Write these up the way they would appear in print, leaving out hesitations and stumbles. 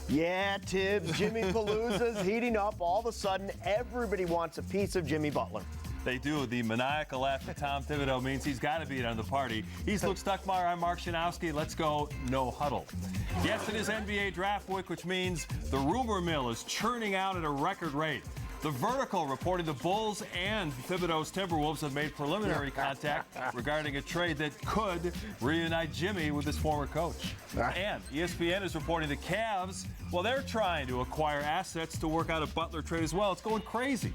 Yeah, Tibbs, Jimmy Palooza's heating up. All of a sudden, everybody wants a piece of Jimmy Butler. They do. The maniacal laugh of Tom Thibodeau means he's got to be on the party. He's Luke Stuckmeyer. I'm Mark Shanowski. Let's go no huddle. Yes, it is NBA draft week, which means the rumor mill is churning out at a record rate. The Vertical reporting the Bulls and Thibodeau's Timberwolves have made preliminary contact regarding a trade that could reunite Jimmy with his former coach. And ESPN is reporting the Cavs, well, they're trying to acquire assets to work out a Butler trade as well. It's going crazy.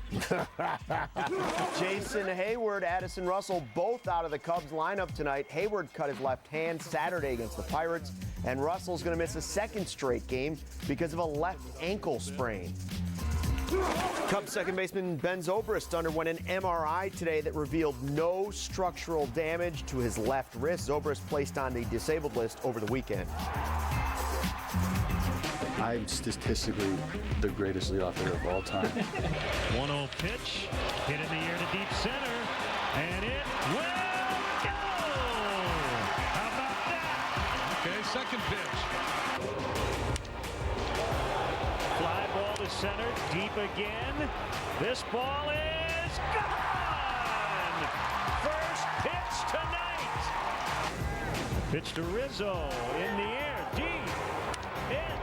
Jason Hayward, Addison Russell, both out of the Cubs lineup tonight. Hayward cut his left hand Saturday against the Pirates, and Russell's going to miss a second straight game because of a left ankle sprain. Cubs second baseman Ben Zobrist underwent an MRI today that revealed no structural damage to his left wrist. Zobrist placed on the disabled list over the weekend. I'm statistically the greatest leadoff hitter of all time. 1-0 pitch, hit in the air to deep center, and it will go! How about that? Okay, second pitch. Fly ball to center, deep again. This ball is gone! First pitch tonight! Pitch to Rizzo, in the air, deep. It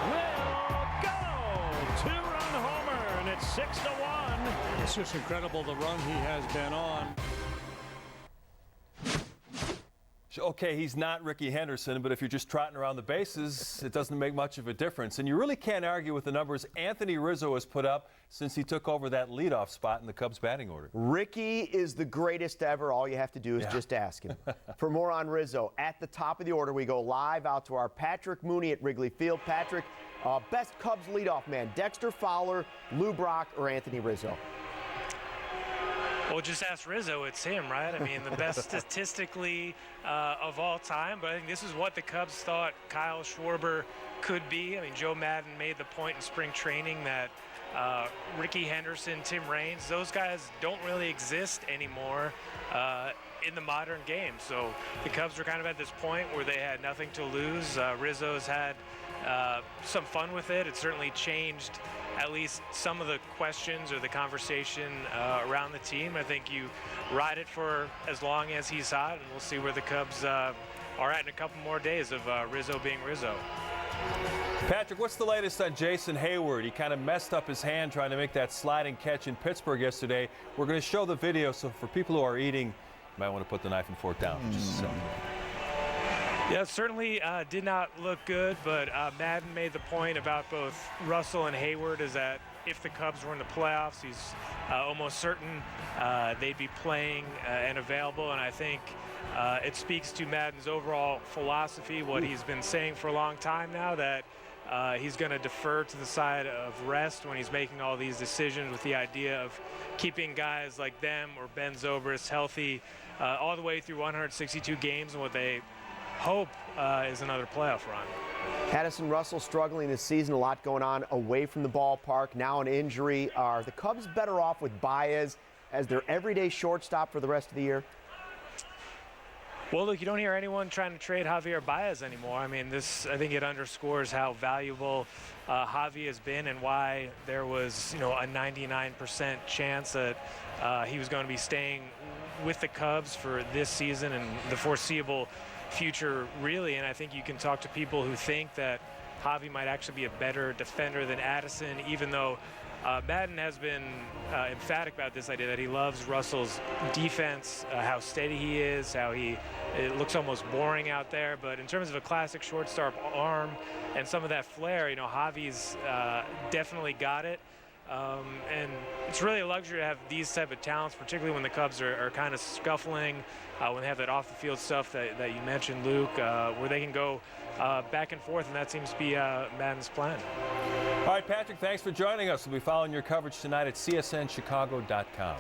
will go! Two-run homer, and it's 6-1. It's just incredible the run he has been on. Okay, he's not Ricky Henderson, but if you're just trotting around the bases, it doesn't make much of a difference. And you really can't argue with the numbers Anthony Rizzo has put up since he took over that leadoff spot in the Cubs batting order. Ricky is the greatest ever. All you have to do is just ask him. For more on Rizzo, at the top of the order, we go live out to our Patrick Mooney at Wrigley Field. Patrick, best Cubs leadoff man, Dexter Fowler, Lou Brock, or Anthony Rizzo? Well, just ask Rizzo. It's him, right? I mean, the best statistically of all time. But I think this is what the Cubs thought Kyle Schwarber could be. I mean, Joe Madden made the point in spring training that Ricky Henderson, Tim Raines, those guys don't really exist anymore in the modern game. So the Cubs were kind of at this point where they had nothing to lose. Rizzo's had some fun with it. It certainly changed at least some of the questions or the conversation around the team. I think you ride it for as long as he's hot, and we'll see where the Cubs are at in a couple more days of Rizzo being Rizzo. Patrick, what's the latest on Jason Hayward? He kind of messed up his hand trying to make that sliding catch in Pittsburgh yesterday. We're going to show the video, so for people who are eating, you might want to put the knife and fork down. Just a second. Yeah, certainly did not look good, but Madden made the point about both Russell and Hayward is that if the Cubs were in the playoffs, he's almost certain they'd be playing and available, and I think it speaks to Madden's overall philosophy, what he's been saying for a long time now, that he's going to defer to the side of rest when he's making all these decisions, with the idea of keeping guys like them or Ben Zobrist healthy all the way through 162 games, and what they hope is another playoff run. Addison Russell struggling this season, a lot going on away from the ballpark, now an injury. Are the Cubs better off with Baez as their everyday shortstop for the rest of the year? Well, look, you don't hear anyone trying to trade Javier Baez anymore. I mean, I think it underscores how valuable Javi has been and why there was, a 99% chance that he was going to be staying with the Cubs for this season and the foreseeable future, really. And I think you can talk to people who think that Javi might actually be a better defender than Addison, even though Madden has been emphatic about this idea that he loves Russell's defense, how steady he is, how it looks almost boring out there. But in terms of a classic shortstop arm and some of that flair, Javi's definitely got it. And it's really a luxury to have these type of talents, particularly when the Cubs are kind of scuffling, when they have that off-the-field stuff that you mentioned, Luke, where they can go back and forth, and that seems to be Madden's plan. All right, Patrick, thanks for joining us. We'll be following your coverage tonight at csnchicago.com.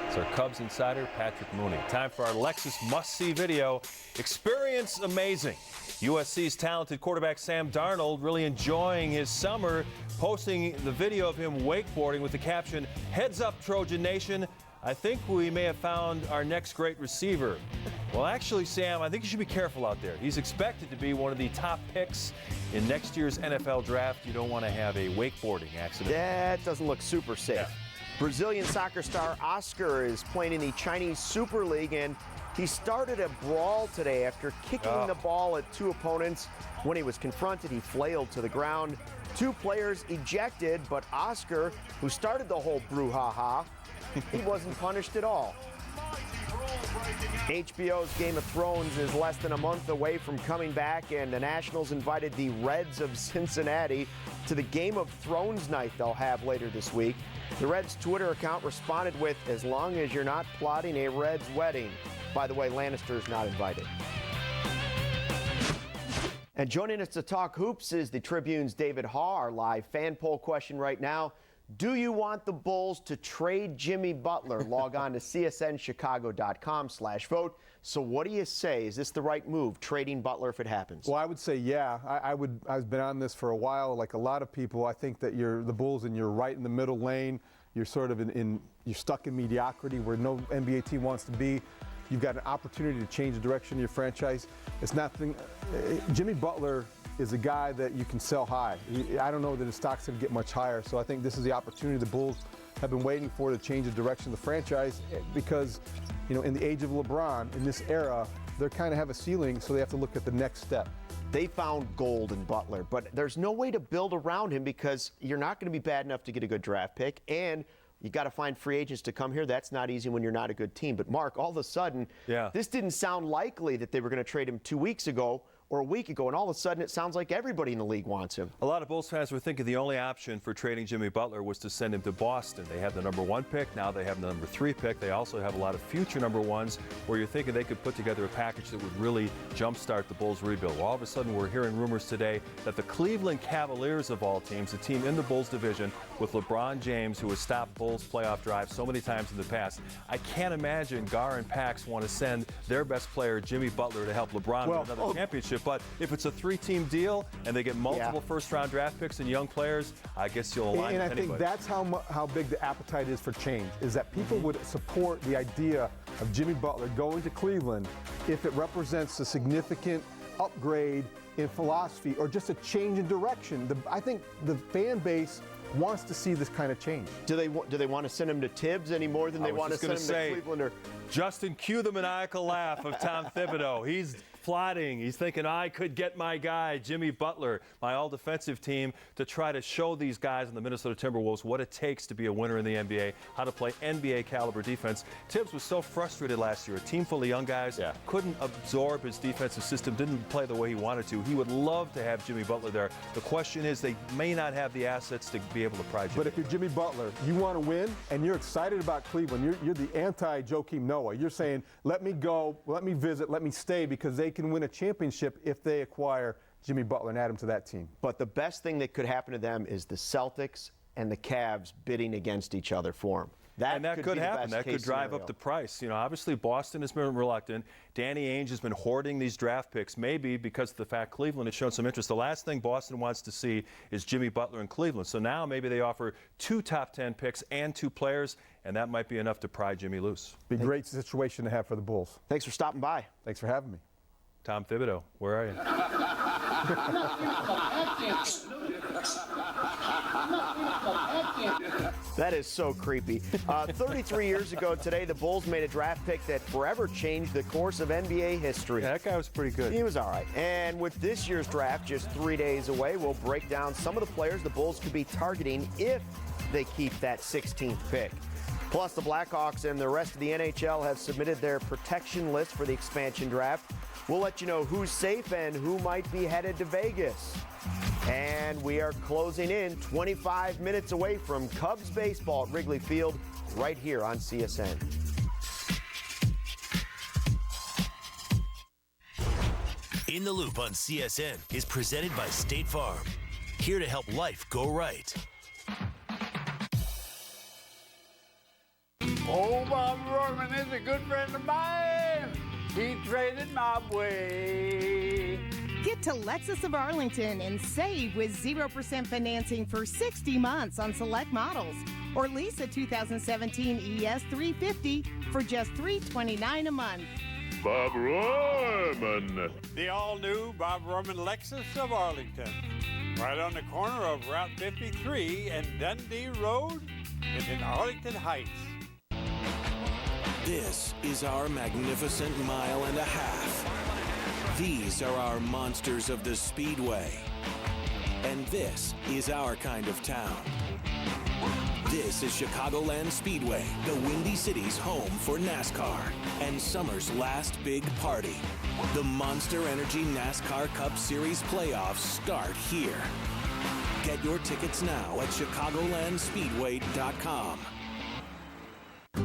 It's our Cubs insider, Patrick Mooney. Time for our Lexus must-see video. Experience amazing. USC's talented quarterback Sam Darnold really enjoying his summer, posting the video of him wakeboarding with the caption, "Heads up, Trojan Nation. I think we may have found our next great receiver. Well, actually, Sam, I think you should be careful out there. He's expected to be one of the top picks in next year's NFL draft. You don't want to have a wakeboarding accident. That doesn't look super safe. Yeah. Brazilian soccer star Oscar is playing in the Chinese Super League, and he started a brawl today after kicking the ball at two opponents. When he was confronted, he flailed to the ground. Two players ejected, but Oscar, who started the whole brouhaha, he wasn't punished at all. HBO's Game of Thrones is less than a month away from coming back, and the Nationals invited the Reds of Cincinnati to the Game of Thrones night they'll have later this week. The Reds' Twitter account responded with, "As long as you're not plotting a Reds wedding." By the way, Lannister's not invited. And joining us to talk hoops is the Tribune's David Haw. Our live fan poll question right now: do you want the Bulls to trade Jimmy Butler? Log on to csnchicago.com/vote. So what do you say? Is this the right move, trading Butler if it happens? Well, I would say yeah. I've been on this for a while. Like a lot of people, I think that you're the Bulls and you're right in the middle lane. You're sort of you're stuck in mediocrity where no NBA team wants to be. You've got an opportunity to change the direction of your franchise. It's nothing. Jimmy Butler is a guy that you can sell high. I don't know that his stock's going to get much higher. So I think this is the opportunity the Bulls have been waiting for to change the direction of the franchise, because, you know, in the age of LeBron, in this era, they kind of have a ceiling, so they have to look at the next step. They found gold in Butler, but there's no way to build around him because you're not going to be bad enough to get a good draft pick, and you got to find free agents to come here. That's not easy when you're not a good team. But Mark, all of a sudden, this didn't sound likely that they were going to trade him 2 weeks ago or a week ago, and all of a sudden it sounds like everybody in the league wants him. A lot of Bulls fans were thinking the only option for trading Jimmy Butler was to send him to Boston. They have the #1 pick. Now they have the #3 pick. They also have a lot of future #1s where you're thinking they could put together a package that would really jumpstart the Bulls' rebuild. Well, all of a sudden we're hearing rumors today that the Cleveland Cavaliers, of all teams, the team in the Bulls division with LeBron James, who has stopped Bulls playoff drives so many times in the past, I can't imagine Gar and Pax want to send their best player, Jimmy Butler, to help LeBron win another championship. But if it's a 3-team deal and they get multiple first-round draft picks and young players, I guess you'll align with anybody. And I think that's how big the appetite is for change, is that people would support the idea of Jimmy Butler going to Cleveland if it represents a significant upgrade in philosophy or just a change in direction. I think the fan base wants to see this kind of change. Do they want to send him to Tibbs any more than they want to send him to Cleveland? Or Justin, cue the maniacal laugh of Tom Thibodeau. He's plotting. He's thinking, I could get my guy, Jimmy Butler, my all-defensive team, to try to show these guys in the Minnesota Timberwolves what it takes to be a winner in the NBA, how to play NBA-caliber defense. Tibbs was so frustrated last year. A team full of young guys couldn't absorb his defensive system, didn't play the way he wanted to. He would love to have Jimmy Butler there. The question is, they may not have the assets to be able to pry Jimmy. But if you're Jimmy Butler, you want to win, and you're excited about Cleveland. You're the anti-Joakim Noah. You're saying, let me go, let me visit, let me stay, because they can win a championship if they acquire Jimmy Butler and add him to that team. But the best thing that could happen to them is the Celtics and the Cavs bidding against each other for him. That could happen. That could drive up the price. You know, obviously Boston has been reluctant. Danny Ainge has been hoarding these draft picks, maybe because of the fact Cleveland has shown some interest. The last thing Boston wants to see is Jimmy Butler in Cleveland. So now maybe they offer 2 top 10 picks and 2 players, and that might be enough to pry Jimmy loose. Be a great situation to have for the Bulls. Thanks for stopping by. Thanks for having me. Tom Thibodeau, where are you? That is so creepy. 33 years ago today, the Bulls made a draft pick that forever changed the course of NBA history. Yeah, that guy was pretty good. He was all right. And with this year's draft just 3 days away, we'll break down some of the players the Bulls could be targeting if they keep that 16th pick. Plus, the Blackhawks and the rest of the NHL have submitted their protection list for the expansion draft. We'll let you know who's safe and who might be headed to Vegas. And we are closing in 25 minutes away from Cubs baseball at Wrigley Field, right here on CSN. In the Loop on CSN is presented by State Farm. Here to help life go right. Old Bob Rohrman is a good friend of mine. He traded my way. Get to Lexus of Arlington and save with 0% financing for 60 months on select models. Or lease a 2017 ES 350 for just $329 a month. Bob Rohrman. The all-new Bob Rohrman Lexus of Arlington. Right on the corner of Route 53 and Dundee Road in Arlington Heights. This is our magnificent mile and a half. These are our monsters of the Speedway. And this is our kind of town. This is Chicagoland Speedway, the Windy City's home for NASCAR and summer's last big party. The Monster Energy NASCAR Cup Series playoffs start here. Get your tickets now at chicagolandspeedway.com.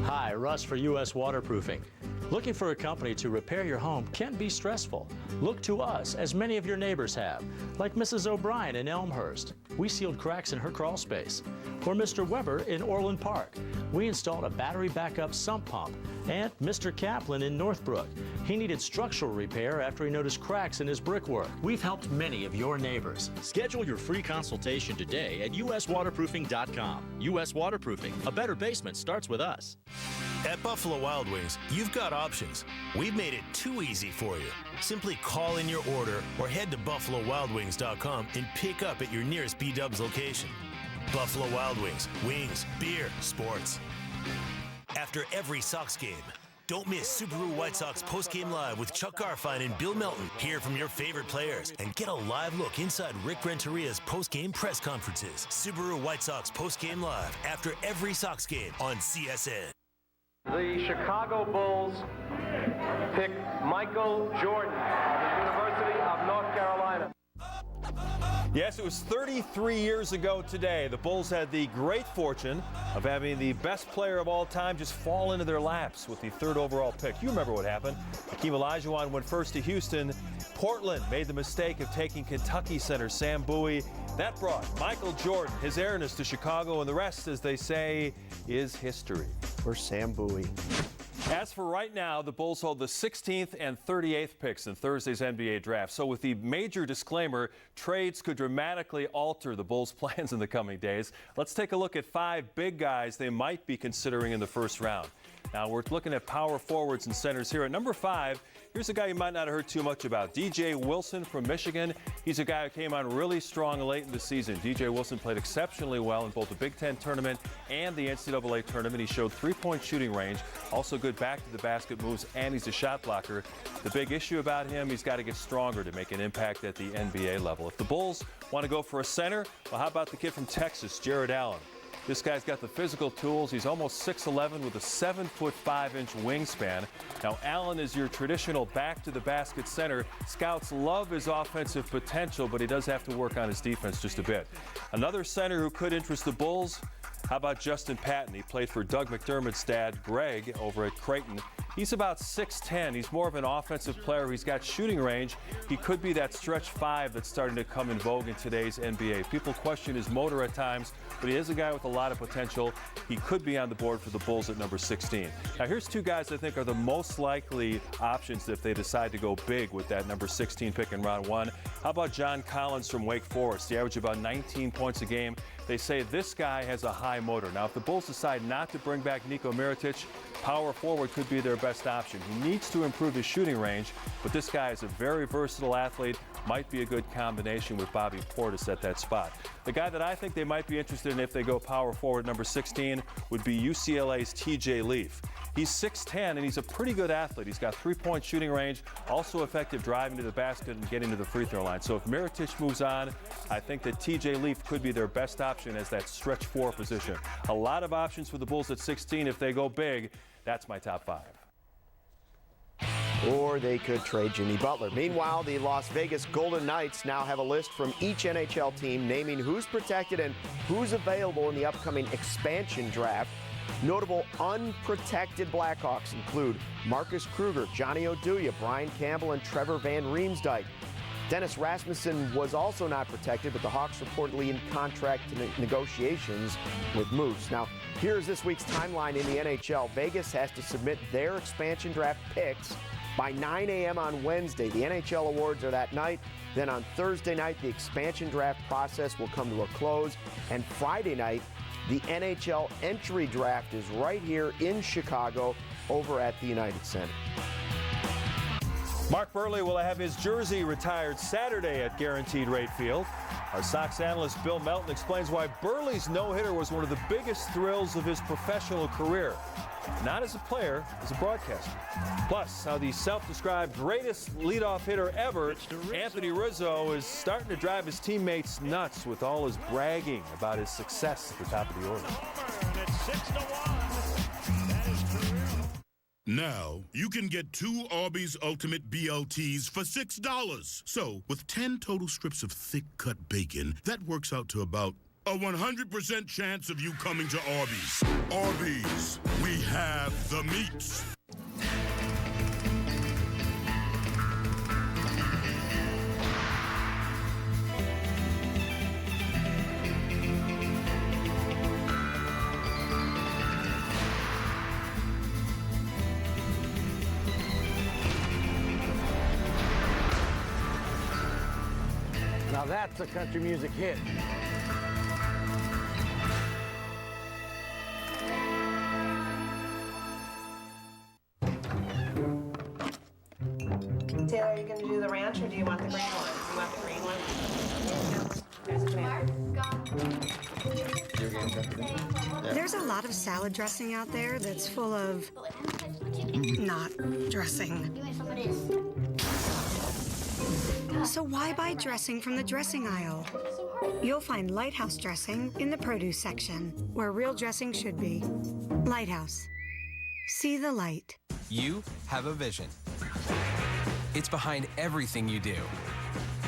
Hi, Russ for U.S. Waterproofing. Looking for a company to repair your home can be stressful. Look to us, as many of your neighbors have, like Mrs. O'Brien in Elmhurst. We sealed cracks in her crawl space. Or Mr. Weber in Orland Park. We installed a battery backup sump pump. And Mr. Kaplan in Northbrook. He needed structural repair after he noticed cracks in his brickwork. We've helped many of your neighbors. Schedule your free consultation today at uswaterproofing.com. U.S. Waterproofing. A better basement starts with us. At Buffalo Wild Wings, you've got options. We've made it too easy for you. Simply call in your order or head to buffalowildwings.com and pick up at your nearest B-Dubs location. Buffalo Wild Wings. Wings, beer, sports. After every Sox game, don't miss Subaru White Sox Postgame Live with Chuck Garfien and Bill Melton. Hear from your favorite players and get a live look inside Rick Renteria's postgame press conferences. Subaru White Sox Postgame Live after every Sox game on CSN. The Chicago Bulls pick Michael Jordan of the University of North Carolina. Yes, it was 33 years ago today. The Bulls had the great fortune of having the best player of all time just fall into their laps with the 3rd overall pick. You remember what happened. Hakeem Olajuwon went first to Houston. Portland made the mistake of taking Kentucky center Sam Bowie. That brought Michael Jordan, his heiress, to Chicago, and the rest, as they say, is history. Where's Sam Bowie? As for right now, the Bulls hold the 16th and 38th picks in Thursday's NBA draft. So with the major disclaimer, trades could dramatically alter the Bulls' plans in the coming days. Let's take a look at 5 big guys they might be considering in the first round. Now, we're looking at power forwards and centers here. At number 5, here's a guy you might not have heard too much about, DJ Wilson from Michigan. He's a guy who came on really strong late in the season. DJ Wilson played exceptionally well in both the Big Ten tournament and the NCAA tournament. He showed 3-point shooting range, also good back-to-the-basket moves, and he's a shot blocker. The big issue about him, he's got to get stronger to make an impact at the NBA level. If the Bulls want to go for a center, well, how about the kid from Texas, Jared Allen? This guy's got the physical tools. He's almost 6'11" with a 7'5" wingspan. Now, Allen is your traditional back-to-the-basket center. Scouts love his offensive potential, but he does have to work on his defense just a bit. Another center who could interest the Bulls, how about Justin Patton? He played for Doug McDermott's dad, Greg, over at Creighton. He's about 6'10". He's more of an offensive player. He's got shooting range. He could be that stretch 5 that's starting to come in vogue in today's NBA. People question his motor at times, but he is a guy with a lot of potential. He could be on the board for the Bulls at number 16. Now, here's 2 guys I think are the most likely options if they decide to go big with that number 16 pick in round 1. How about John Collins from Wake Forest? He averaged about 19 points a game. They say this guy has a high motor. Now, if the Bulls decide not to bring back Niko Mirotic, power forward could be their best option. He needs to improve his shooting range, but this guy is a very versatile athlete. Might be a good combination with Bobby Portis at that spot. The guy that I think they might be interested in if they go power forward number 16 would be UCLA's TJ Leaf. He's 6'10", and he's a pretty good athlete. He's got 3-point shooting range, also effective driving to the basket and getting to the free throw line. So if Mirotic moves on, I think that TJ Leaf could be their best option as that stretch 4 position. A lot of options for the Bulls at 16 if they go big. That's my top 5. Or they could trade Jimmy Butler. Meanwhile, the Las Vegas Golden Knights now have a list from each NHL team naming who's protected and who's available in the upcoming expansion draft. Notable unprotected Blackhawks include Marcus Kruger, Johnny Oduya, Brian Campbell, and Trevor Van Riemsdyk. Dennis Rasmussen was also not protected, but the Hawks reportedly in contract negotiations with Moose. Now, here's this week's timeline in the NHL. Vegas has to submit their expansion draft picks by 9 a.m. on Wednesday. The NHL awards are that night. Then on Thursday night, the expansion draft process will come to a close. And Friday night, the NHL entry draft is right here in Chicago over at the United Center. Mark Burley will have his jersey retired Saturday at Guaranteed Rate Field. Our Sox analyst Bill Melton explains why Burley's no-hitter was one of the biggest thrills of his professional career. Not as a player, as a broadcaster. Plus, how the self-described greatest leadoff hitter ever, Anthony Rizzo, is starting to drive his teammates nuts with all his bragging about his success at the top of the order. Now, you can get 2 Arby's Ultimate BLTs for $6. So, with 10 total strips of thick-cut bacon, that works out to about a 100% chance of you coming to Arby's. Arby's, we have the meats. Now that's a country music hit. Taylor, are you going to do the ranch or do you want the green one? Do you want the green one? There's a banana. There's a lot of salad dressing out there that's full of not dressing. So why buy dressing from the dressing aisle? You'll find Lighthouse dressing in the produce section, where real dressing should be. Lighthouse. See the light. You have a vision. It's behind everything you do.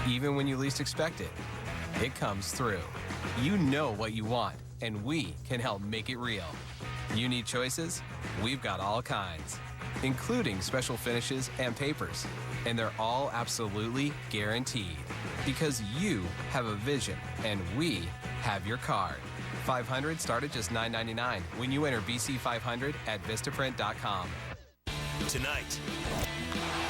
Even when you least expect it, it comes through. You know what you want, and we can help make it real. You need choices? We've got all kinds, including special finishes and papers. And they're all absolutely guaranteed. Because you have a vision, and we have your card. 500 start at just $9.99 when you enter BC500 at Vistaprint.com. Tonight,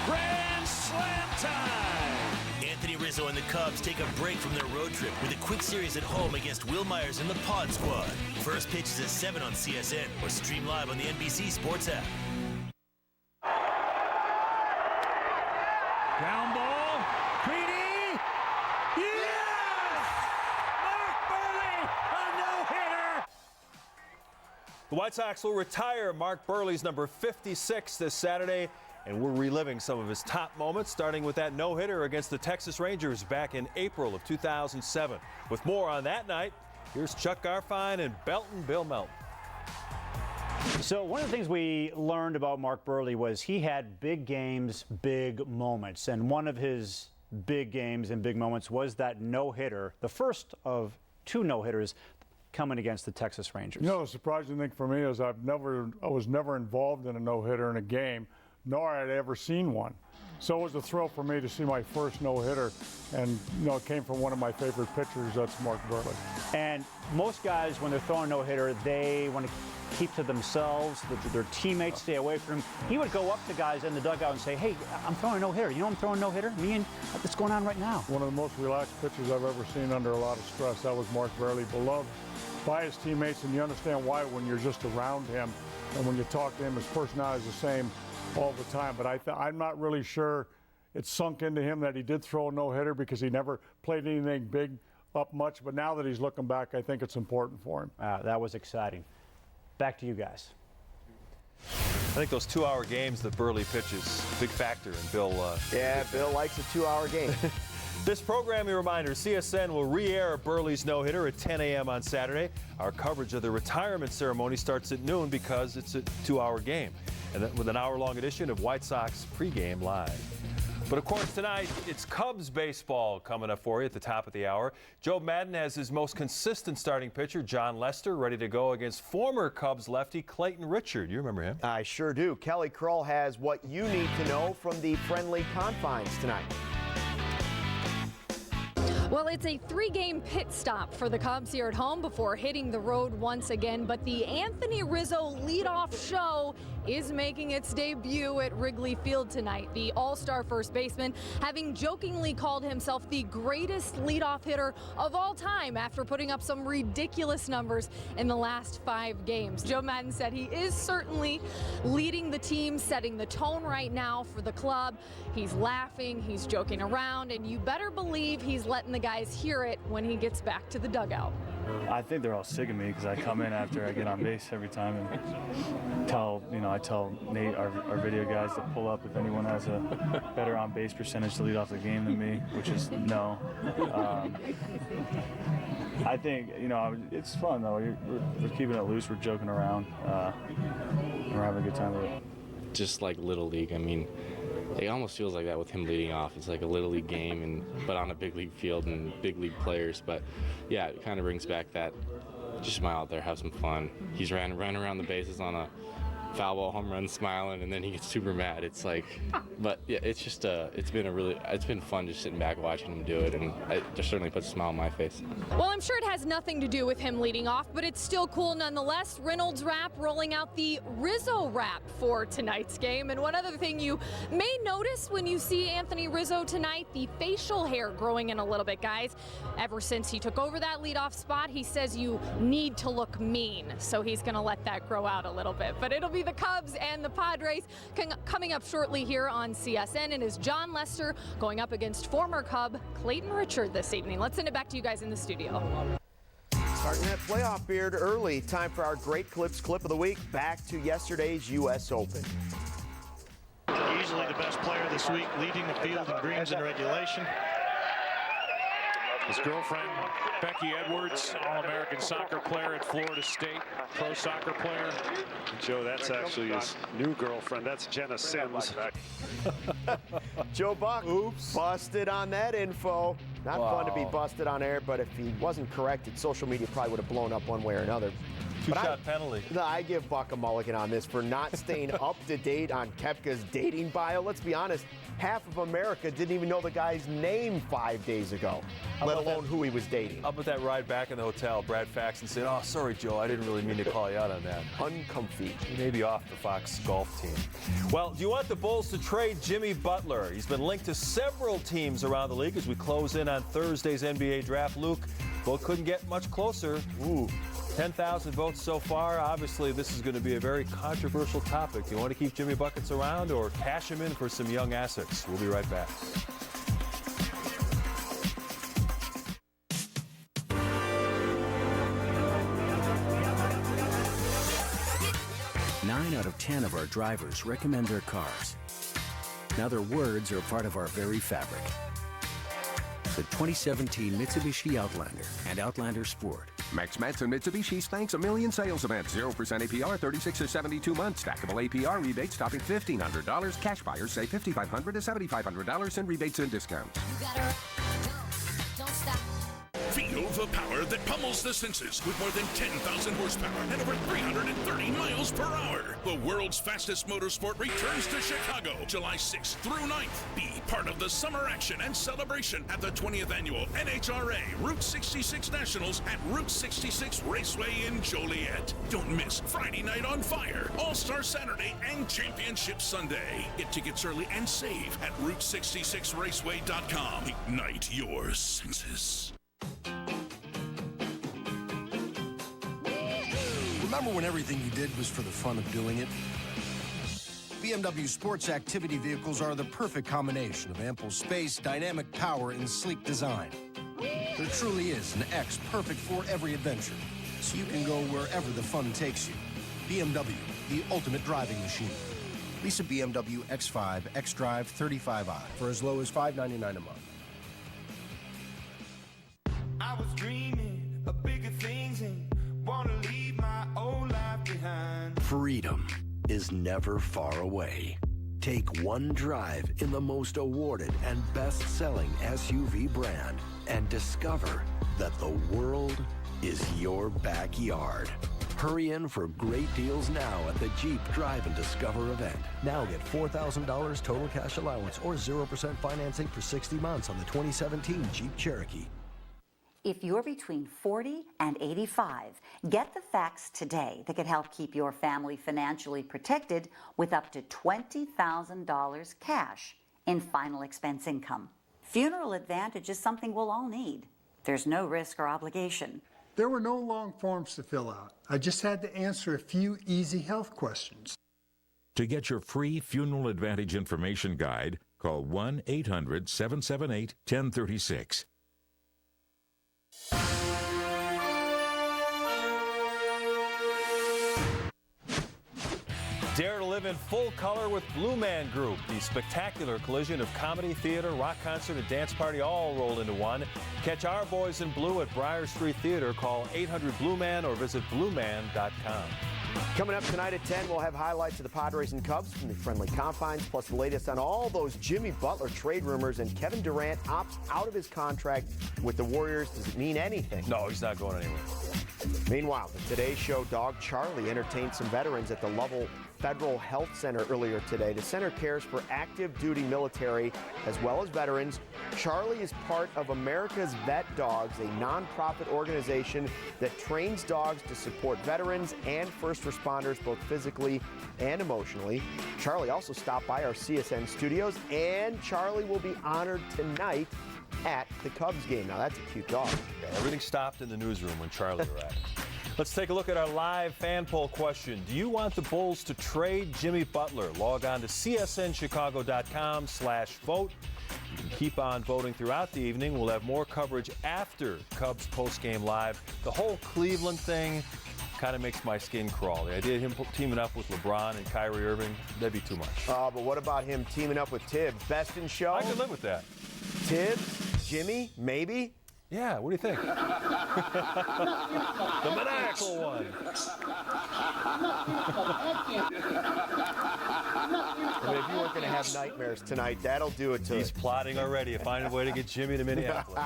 Grand Slam time! Anthony Rizzo and the Cubs take a break from their road trip with a quick series at home against Will Myers and the Pod Squad. First pitch is at 7 on CSN or stream live on the NBC Sports app. Ground ball. Creedy. Yes! Mark Burley, a no-hitter! The White Sox will retire Mark Burley's number 56 this Saturday, and we're reliving some of his top moments, starting with that no-hitter against the Texas Rangers back in April of 2007. With more on that night, here's Chuck Garfien and Belton Bill Melton. So one of the things we learned about Mark Burley was he had big games, big moments. And one of his big games and big moments was that no-hitter, the first of 2 no-hitters coming against the Texas Rangers. You know, the surprising thing for me is I was never involved in a no-hitter in a game, nor had I ever seen one. So it was a thrill for me to see my first no-hitter, and you know, it came from one of my favorite pitchers, that's Mark Burley. And most guys, when they're throwing no-hitter, they want to keep to themselves, their teammates stay away from him. He would go up to guys in the dugout and say, hey, I'm throwing a no-hitter. You know I'm throwing a no-hitter? Me and what's going on right now? One of the most relaxed pitchers I've ever seen under a lot of stress. That was Mark Burley, beloved by his teammates, and you understand why when you're just around him and when you talk to him, his personality is the same all the time. But I'm not really sure it sunk into him that he did throw a no-hitter because he never played anything big up much. But now that he's looking back, I think it's important for him. That was exciting. Back to you guys. I think those 2-hour games that Burley pitches, big factor in Bill. Yeah, Bill likes a 2-hour game. This programming reminder, CSN will re-air Burley's no-hitter at 10 a.m. on Saturday. Our coverage of the retirement ceremony starts at noon because it's a 2-hour game, and with an hour-long edition of White Sox pregame live. But of course tonight, it's Cubs baseball coming up for you at the top of the hour. Joe Madden has his most consistent starting pitcher, John Lester, ready to go against former Cubs lefty Clayton Richard. You remember him? I sure do. Kelly Krull has what you need to know from the friendly confines tonight. Well, it's a 3-game pit stop for the Cubs here at home before hitting the road once again. But the Anthony Rizzo leadoff show is making its debut at Wrigley Field tonight. The all-star first baseman having jokingly called himself the greatest leadoff hitter of all time after putting up some ridiculous numbers in the last 5 games. Joe Maddon said he is certainly leading the team, setting the tone right now for the club. He's laughing, he's joking around, and you better believe he's letting the guys hear it when he gets back to the dugout. I think they're all sick of me because I come in after I get on base every time and I tell Nate, our video guys, to pull up if anyone has a better on base percentage to lead off the game than me, which is no. I think, it's fun though. We're keeping it loose, we're joking around, and we're having a good time with it. Just like Little League, I mean, it almost feels like that with him leading off. It's like a Little League game, but on a big league field and big league players. But yeah, it kind of brings back that just smile out there, have some fun. He's running around the bases on a foul ball home run smiling, and then he gets super mad. It's like, but yeah, it's just it's been fun just sitting back watching him do it, and it just certainly puts a smile on my face. Well, I'm sure it has nothing to do with him leading off, but it's still cool nonetheless. Reynolds Wrap rolling out the Rizzo Wrap for tonight's game. And one other thing you may notice when you see Anthony Rizzo tonight, the facial hair growing in a little bit, guys. Ever since he took over that leadoff spot, he says you need to look mean, so he's going to let that grow out a little bit. But it'll be the Cubs and the Padres coming up shortly here on CSN, and is John Lester going up against former Cub Clayton Richard this evening. Let's send it back to you guys in the studio. Starting that playoff beard early. Time for our Great Clips clip of the week. Back to yesterday's U.S. Open. Easily the best player this week, leading the field in greens in regulation. His girlfriend, Becky Edwards, All-American soccer player at Florida State, pro soccer player. Joe, that's actually his new girlfriend. That's Jenna Sims. Joe Buck busted on that info. Not fun to be busted on air, but if he wasn't corrected, social media probably would have blown up one way or another. Two-shot penalty. No, I give Buck a mulligan on this for not staying up to date on Koepka's dating bio. Let's be honest, half of America didn't even know the guy's name 5 days ago, let alone who he was dating. Up at that ride back in the hotel, Brad Faxon said, "Oh, sorry, Joe, I didn't really mean to call you out on that." Uncomfy. He may be off the Fox golf team. Well, do you want the Bulls to trade Jimmy Butler? He's been linked to several teams around the league as we close in on Thursday's NBA draft. Luke, both couldn't get much closer. 10,000 votes so far. Obviously, this is going to be a very controversial topic. Do you want to keep Jimmy Buckets around or cash him in for some young assets? We'll be right back. Nine out of 10 of our drivers recommend their cars. Now their words are a part of our very fabric. The 2017 Mitsubishi Outlander and Outlander Sport. Max Matson Mitsubishi's thanks a million sales events. 0% APR, 36 or 72 months. Stackable APR rebates topping $1,500. Cash buyers save $5,500 to $7,500 in rebates and discounts. Feel the power that pummels the senses with more than 10,000 horsepower and over 330 miles per hour. The world's fastest motorsport returns to Chicago July 6th through 9th. Be part of the summer action and celebration at the 20th annual NHRA Route 66 Nationals at Route 66 Raceway in Joliet. Don't miss Friday Night on Fire, All-Star Saturday, and Championship Sunday. Get tickets early and save at Route66Raceway.com. Ignite your senses. Remember when everything you did was for the fun of doing it? BMW sports activity vehicles are the perfect combination of ample space, dynamic power, and sleek design. There truly is an X perfect for every adventure, so you can go wherever the fun takes you. BMW, the ultimate driving machine. Lease a BMW X5 X-Drive 35i for as low as $599 a month. I was dreaming of bigger things and wanna leave my old life behind. Freedom is never far away. Take one drive in the most awarded and best-selling SUV brand and discover that the world is your backyard. Hurry in for great deals now at the Jeep Drive and Discover event. Now get $4,000 total cash allowance or 0% financing for 60 months on the 2017 Jeep Cherokee. If you're between 40 and 85, get the facts today that could help keep your family financially protected with up to $20,000 cash in final expense income. Funeral Advantage is something we'll all need. There's no risk or obligation. There were no long forms to fill out. I just had to answer a few easy health questions. To get your free Funeral Advantage information guide, call 1-800-778-1036. Dare to live in full color with Blue Man Group. The spectacular collision of comedy, theater, rock concert, and dance party all rolled into one. Catch our boys in blue at Briar Street Theater. Call 800-BLUE-MAN or visit blueman.com. Coming up tonight at 10, we'll have highlights of the Padres and Cubs from the friendly confines, plus the latest on all those Jimmy Butler trade rumors, and Kevin Durant opts out of his contract with the Warriors. Does it mean anything? No, he's not going anywhere. Meanwhile, the Today Show dog Charlie entertained some veterans at the Lovell Federal Health Center earlier today. The center cares for active duty military as well as veterans. Charlie is part of America's Vet Dogs, a nonprofit organization that trains dogs to support veterans and first responders both physically and emotionally. Charlie also stopped by our CSN studios, and Charlie will be honored tonight at the Cubs game. Now that's a cute dog. Yeah, everything stopped in the newsroom when Charlie arrived. Let's take a look at our live fan poll question. Do you want the Bulls to trade Jimmy Butler? Log on to csnchicago.com/vote. You can keep on voting throughout the evening. We'll have more coverage after Cubs postgame live. The whole Cleveland thing kind of makes my skin crawl. The idea of him teaming up with LeBron and Kyrie Irving, that'd be too much. But what about him teaming up with Tibbs? Best in show? I could live with that. Tibbs, Jimmy, maybe? Yeah, what do you think? The maniacal one. I mean, if you weren't going to have nightmares tonight, that'll do it to He's plotting already to find a way to get Jimmy to Minneapolis.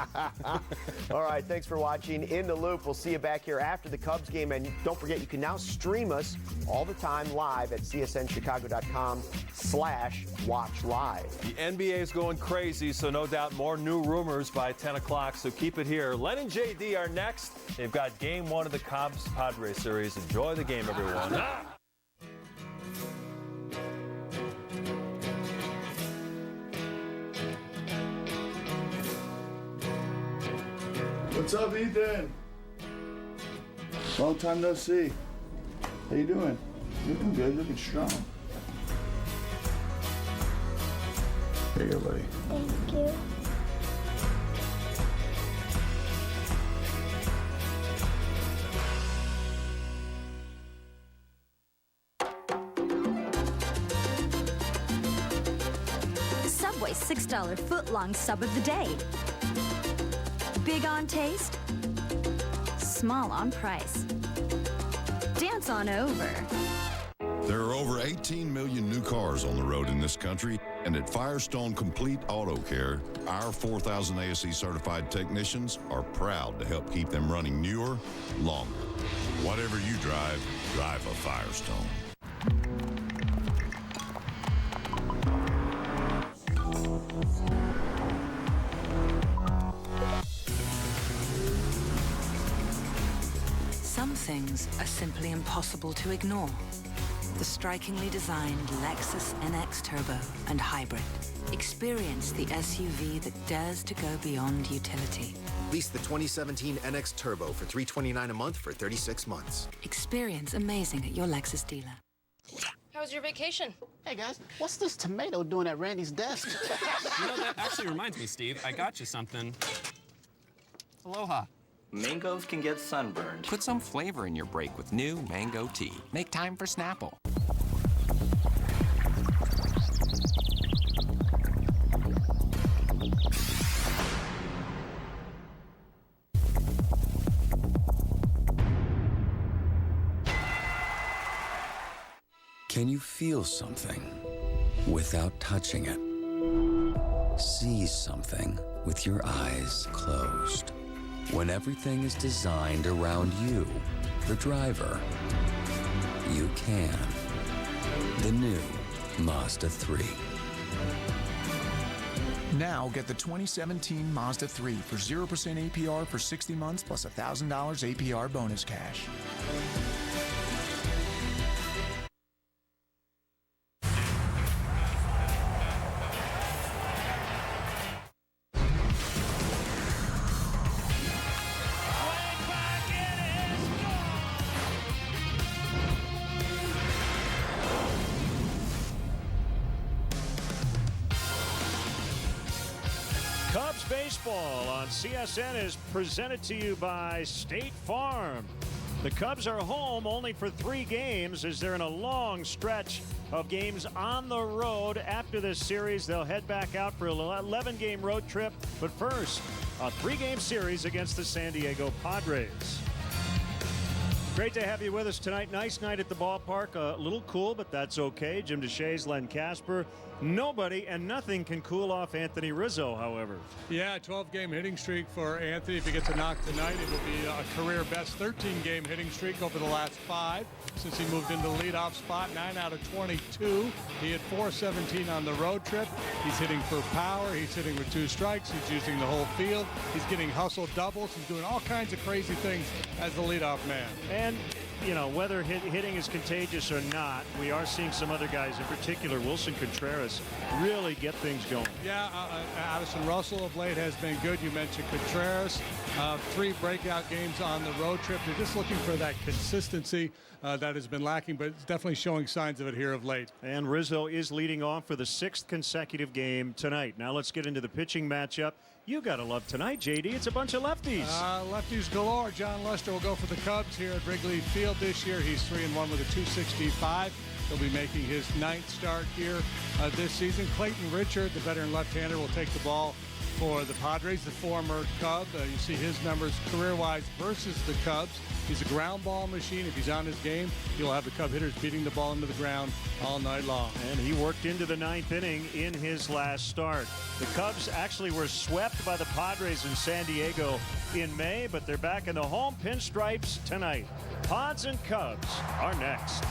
All right, thanks for watching In the Loop. We'll see you back here after the Cubs game. And don't forget, you can now stream us all the time live at csnchicago.com/watch live. The NBA is going crazy, so no doubt more new rumors by 10 o'clock, so keep it here. Len and JD are next. They've got game one of the Cubs-Padres series. Enjoy the game, everyone. What's up, Ethan? Long time no see. How you doing? Looking good, looking strong. Here you go, buddy. Thank you. Subway's $6 foot-long sub of the day. Big on taste, small on price. Dance on over. There are over 18 million new cars on the road in this country, and at Firestone Complete Auto Care, our 4,000 ASE certified technicians are proud to help keep them running newer, longer. Whatever you drive, drive a Firestone. Some things are simply impossible to ignore. The strikingly designed Lexus NX Turbo and Hybrid. Experience the SUV that dares to go beyond utility. Lease the 2017 NX Turbo for $329 a month for 36 months. Experience amazing at your Lexus dealer. How was your vacation? Hey guys, what's this tomato doing at Randy's desk? You know, that actually reminds me, Steve. I got you something. Aloha. Mangoes can get sunburned. Put some flavor in your break with new Mango Tea. Make time for Snapple. Can you feel something without touching it? See something with your eyes closed. When everything is designed around you, the driver, you can. The new Mazda 3. Now get the 2017 Mazda 3 for 0% APR for 60 months plus $1,000 APR bonus cash. Cubs baseball on CSN is presented to you by State Farm. The Cubs are home only for 3 games as they're in a long stretch of games on the road. After this series, they'll head back out for an 11-game road trip. But first, a 3-game series against the San Diego Padres. Great to have you with us tonight. Nice night at the ballpark. A little cool, but that's okay. Jim DeShays, Len Casper. Nobody and nothing can cool off Anthony Rizzo, however. Yeah, 12-game hitting streak for Anthony. If he gets a knock tonight, it will be a career-best 13-game hitting streak over the last 5 since he moved into the leadoff spot. 9 out of 22. He hit .417 on the road trip. He's hitting for power. He's hitting with 2 strikes. He's using the whole field. He's getting hustle doubles. He's doing all kinds of crazy things as the leadoff man. And, you know, whether hitting is contagious or not, we are seeing some other guys, in particular Wilson Contreras, really get things going. Yeah, Addison Russell of late has been good. You mentioned Contreras. 3 breakout games on the road trip. They're just looking for that consistency that has been lacking, but it's definitely showing signs of it here of late. And Rizzo is leading off for the 6th consecutive game tonight. Now let's get into the pitching matchup. You got to love tonight, JD. It's a bunch of lefties. Lefties galore. John Lester will go for the Cubs here at Wrigley Field this year. He's 3-1 with a .265. He'll be making his 9th start here this season. Clayton Richard, the veteran left-hander, will take the ball for the Padres, the former Cub. You see his numbers career-wise versus the Cubs. He's a ground ball machine. If he's on his game, he'll have the Cub hitters beating the ball into the ground all night long. And he worked into the 9th inning in his last start. The Cubs actually were swept by the Padres in San Diego in May, but they're back in the home pinstripes tonight. Pods and Cubs are next.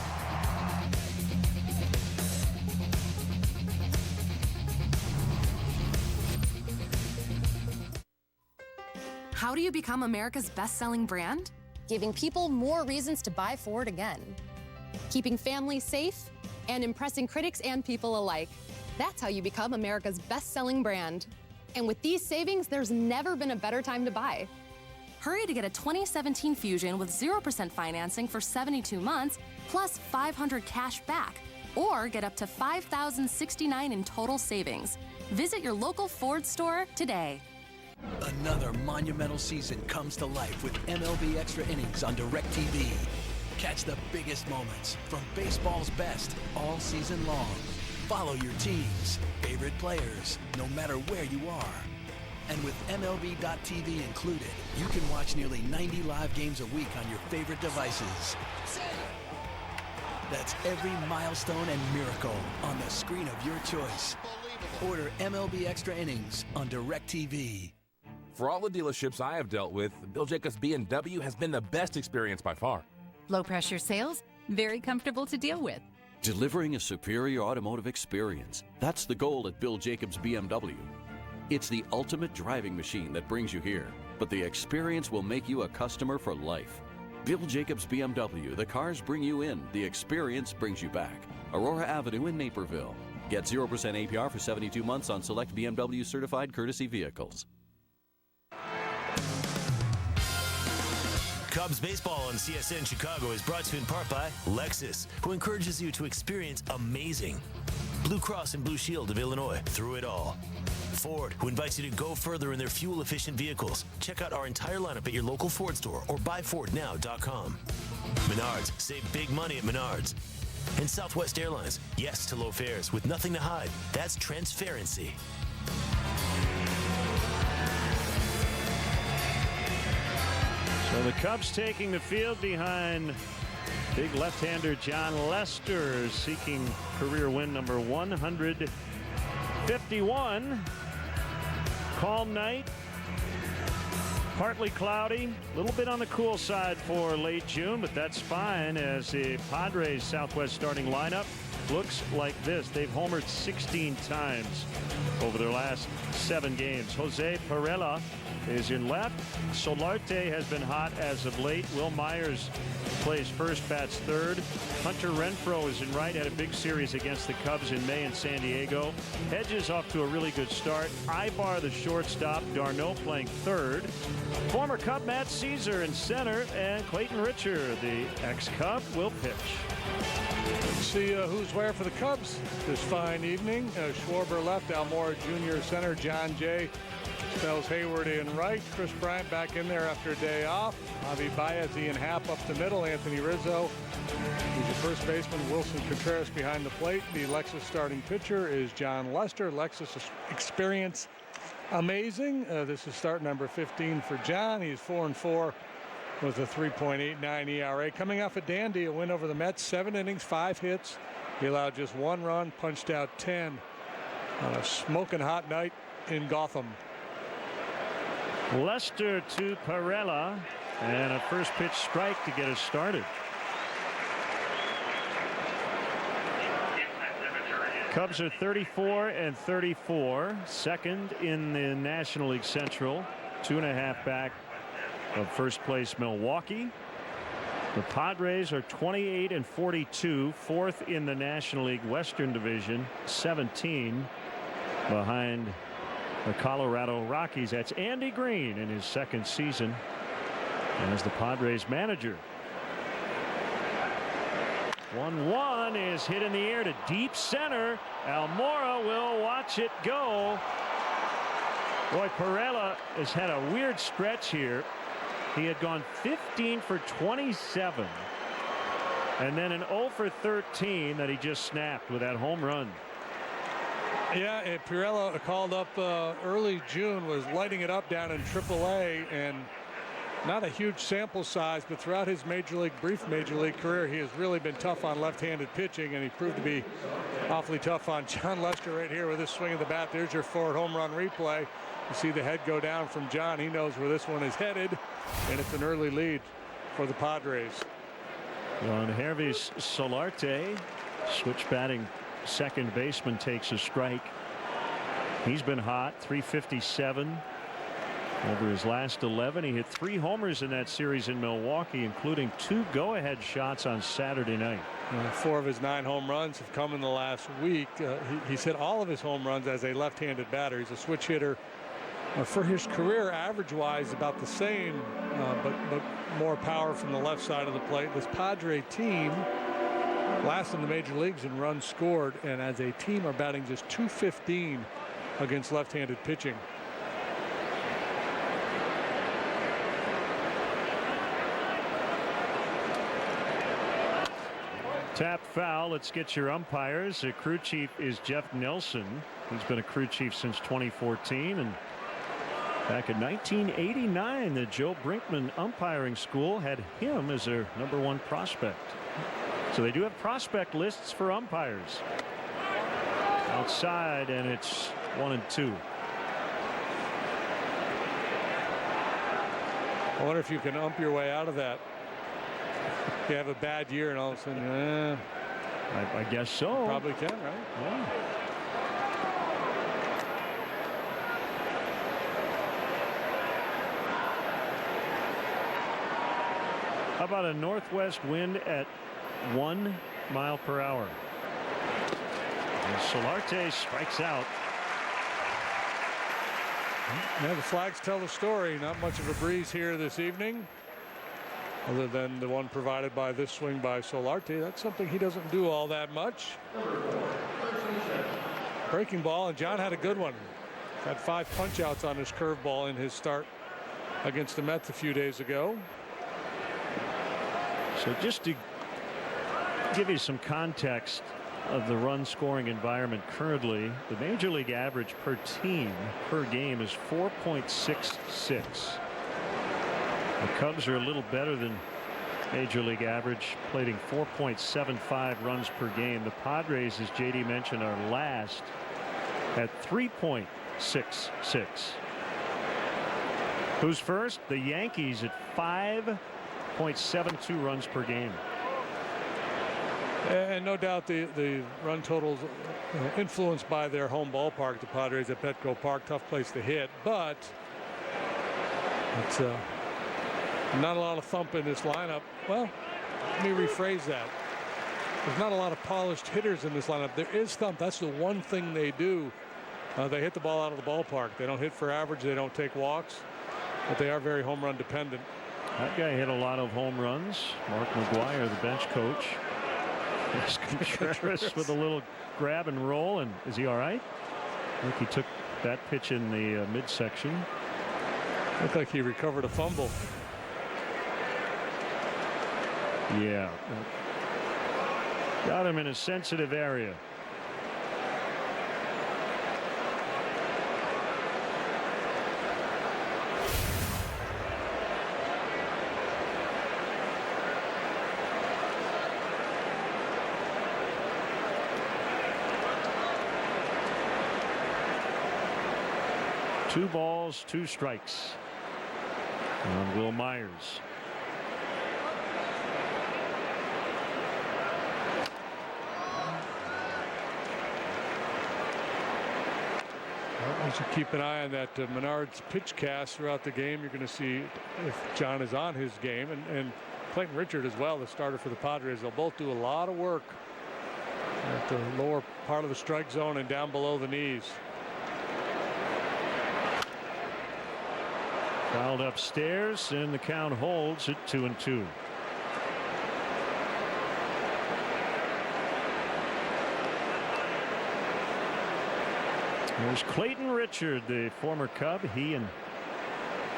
How do you become America's best-selling brand? Giving people more reasons to buy Ford again. Keeping families safe and impressing critics and people alike. That's how you become America's best-selling brand. And with these savings, there's never been a better time to buy. Hurry to get a 2017 Fusion with 0% financing for 72 months, plus $500 cash back, or get up to $5,069 in total savings. Visit your local Ford store today. Another monumental season comes to life with MLB Extra Innings on DirecTV. Catch the biggest moments from baseball's best all season long. Follow your teams, favorite players, no matter where you are. And with MLB.tv included, you can watch nearly 90 live games a week on your favorite devices. That's every milestone and miracle on the screen of your choice. Order MLB Extra Innings on DirecTV. For all the dealerships I have dealt with, Bill Jacobs BMW has been the best experience by far. Low pressure sales, very comfortable to deal with. Delivering a superior automotive experience. That's the goal at Bill Jacobs BMW. It's the ultimate driving machine that brings you here, but the experience will make you a customer for life. Bill Jacobs BMW, the cars bring you in, the experience brings you back. Aurora Avenue in Naperville. Get 0% APR for 72 months on select BMW certified courtesy vehicles. Cubs baseball on CSN Chicago is brought to you in part by Lexus, who encourages you to experience amazing. Blue Cross and Blue Shield of Illinois, through it all. Ford, who invites you to go further in their fuel-efficient vehicles. Check out our entire lineup at your local Ford store or buyfordnow.com. Menards, save big money at Menards. And Southwest Airlines, yes to low fares with nothing to hide. That's transparency. So the Cubs taking the field behind big left-hander John Lester, seeking career win number 151. Calm night, partly cloudy, a little bit on the cool side for late June, but that's fine as the Padres Southwest starting lineup looks like this. They've homered 16 times over their last 7 games. Jose Perella is in left. Solarte has been hot as of late. Will Myers plays first, bats third. Hunter Renfroe is in right. Had a big series against the Cubs in May in San Diego. Hedges off to a really good start. Ibar, the shortstop. D'Arnaud playing third. Former Cub Matt Caesar in center, and Clayton Richard, the ex-Cub, will pitch. Let's see who's where for the Cubs this fine evening. Schwarber left, Almora Jr. center, John Jay spells Hayward in right. Chris Bryant back in there after a day off. Javi Baez, Ian Happ up the middle. Anthony Rizzo, he's your first baseman. Wilson Contreras behind the plate. The Lexus starting pitcher is John Lester. Lexus experience amazing. This is start number 15 for John. He's 4-4 with a 3.89 ERA. Coming off a dandy, a win over the Mets. 7 innings, 5 hits. He allowed just 1 run, punched out 10 on a smoking hot night in Gotham. Lester to Perella, and a first pitch strike to get us started. Cubs are 34-34, second in the National League Central, 2.5 back of first place Milwaukee. The Padres are 28-42, fourth in the National League Western Division, 17 behind the Colorado Rockies. That's Andy Green in his second season as the Padres manager. 1-1 is hit in the air to deep center. Almora will watch it go. Boy, Perella has had a weird stretch here. He had gone 15 for 27 and then an 0 for 13 that he just snapped with that home run. Yeah, and Perella called up early June, was lighting it up down in AAA, and not a huge sample size, but throughout his brief major league career, he has really been tough on left-handed pitching, and he proved to be awfully tough on John Lester right here with this swing of the bat. There's your forward home run replay. You see the head go down from John. He knows where this one is headed, and it's an early lead for the Padres. On Hervis Solarte, switch batting second baseman, takes a strike. He's been hot, 357 over his last 11. He hit 3 homers in that series in Milwaukee, including 2 go-ahead shots on Saturday night. 4 of his 9 home runs have come in the last week. He's hit all of his home runs as a left-handed batter. He's a switch hitter. For his career, average-wise, about the same, but more power from the left side of the plate. This Padre team last in the major leagues in runs scored, and as a team are batting just .215 against left-handed pitching. Tap foul. Let's get your umpires. The crew chief is Jeff Nelson. He's been a crew chief since 2014, and back in 1989 the Joe Brinkman umpiring school had him as their #1 prospect. So they do have prospect lists for umpires. Outside, and it's 1-2. I wonder if you can ump your way out of that. You have a bad year and all of a sudden, I guess so. You probably can, right? Yeah. How about a northwest wind at 1 mile per hour? And Solarte strikes out. Yeah, the flags tell the story. Not much of a breeze here this evening, other than the one provided by this swing by Solarte. That's something he doesn't do all that much. Breaking ball, and John had a good one. Had 5 punch outs on his curveball in his start against the Mets a few days ago. So just to give you some context of the run scoring environment currently, the major league average per team per game is 4.66. The Cubs are a little better than major league average, plating 4.75 runs per game. The Padres, as JD mentioned, are last at 3.66. Who's first? The Yankees at 5.72 runs per game. And no doubt the run totals influenced by their home ballpark, the Padres at Petco Park. Tough place to hit, but it's not a lot of thump in this lineup. Well, let me rephrase that. There's not a lot of polished hitters in this lineup. There is thump. That's the one thing they do. They hit the ball out of the ballpark. They don't hit for average. They don't take walks, but they are very home run dependent. That guy hit a lot of home runs. Mark McGuire, the bench coach. Contreras with a little grab and roll, and is he all right? I think he took that pitch in the midsection. Looked like he recovered a fumble. Yeah. Got him in a sensitive area. Two balls, 2 strikes on Will Myers. Well, you should keep an eye on that Menard's pitch cast throughout the game. You're going to see if John is on his game, and Clayton Richard as well, the starter for the Padres. They'll both do a lot of work at the lower part of the strike zone and down below the knees. Fouled upstairs, and the count holds at 2-2. There's Clayton Richard, the former Cub. He and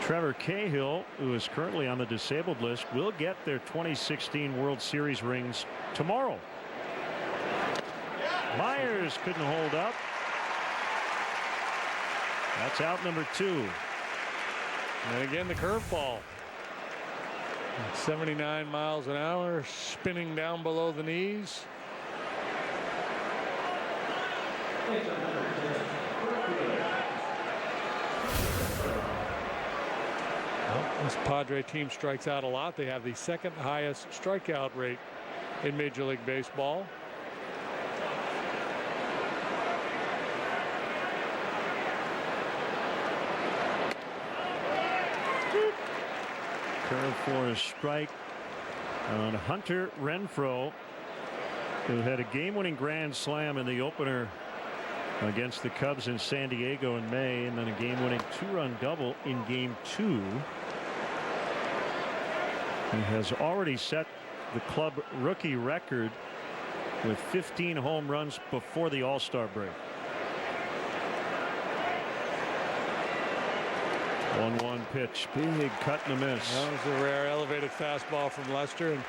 Trevor Cahill, who is currently on the disabled list, will get their 2016 World Series rings tomorrow. Myers couldn't hold up. That's out number 2. And again, the curveball. 79 miles an hour, spinning down below the knees. Well, this Padre team strikes out a lot. They have the 2nd highest strikeout rate in Major League Baseball. Curve for a strike on Hunter Renfroe, who had a game-winning grand slam in the opener against the Cubs in San Diego in May, and then a game-winning 2-run double in Game 2. He has already set the club rookie record with 15 home runs before the All-Star break. 1-1 pitch, big cut and a miss. That was a rare elevated fastball from Lester. And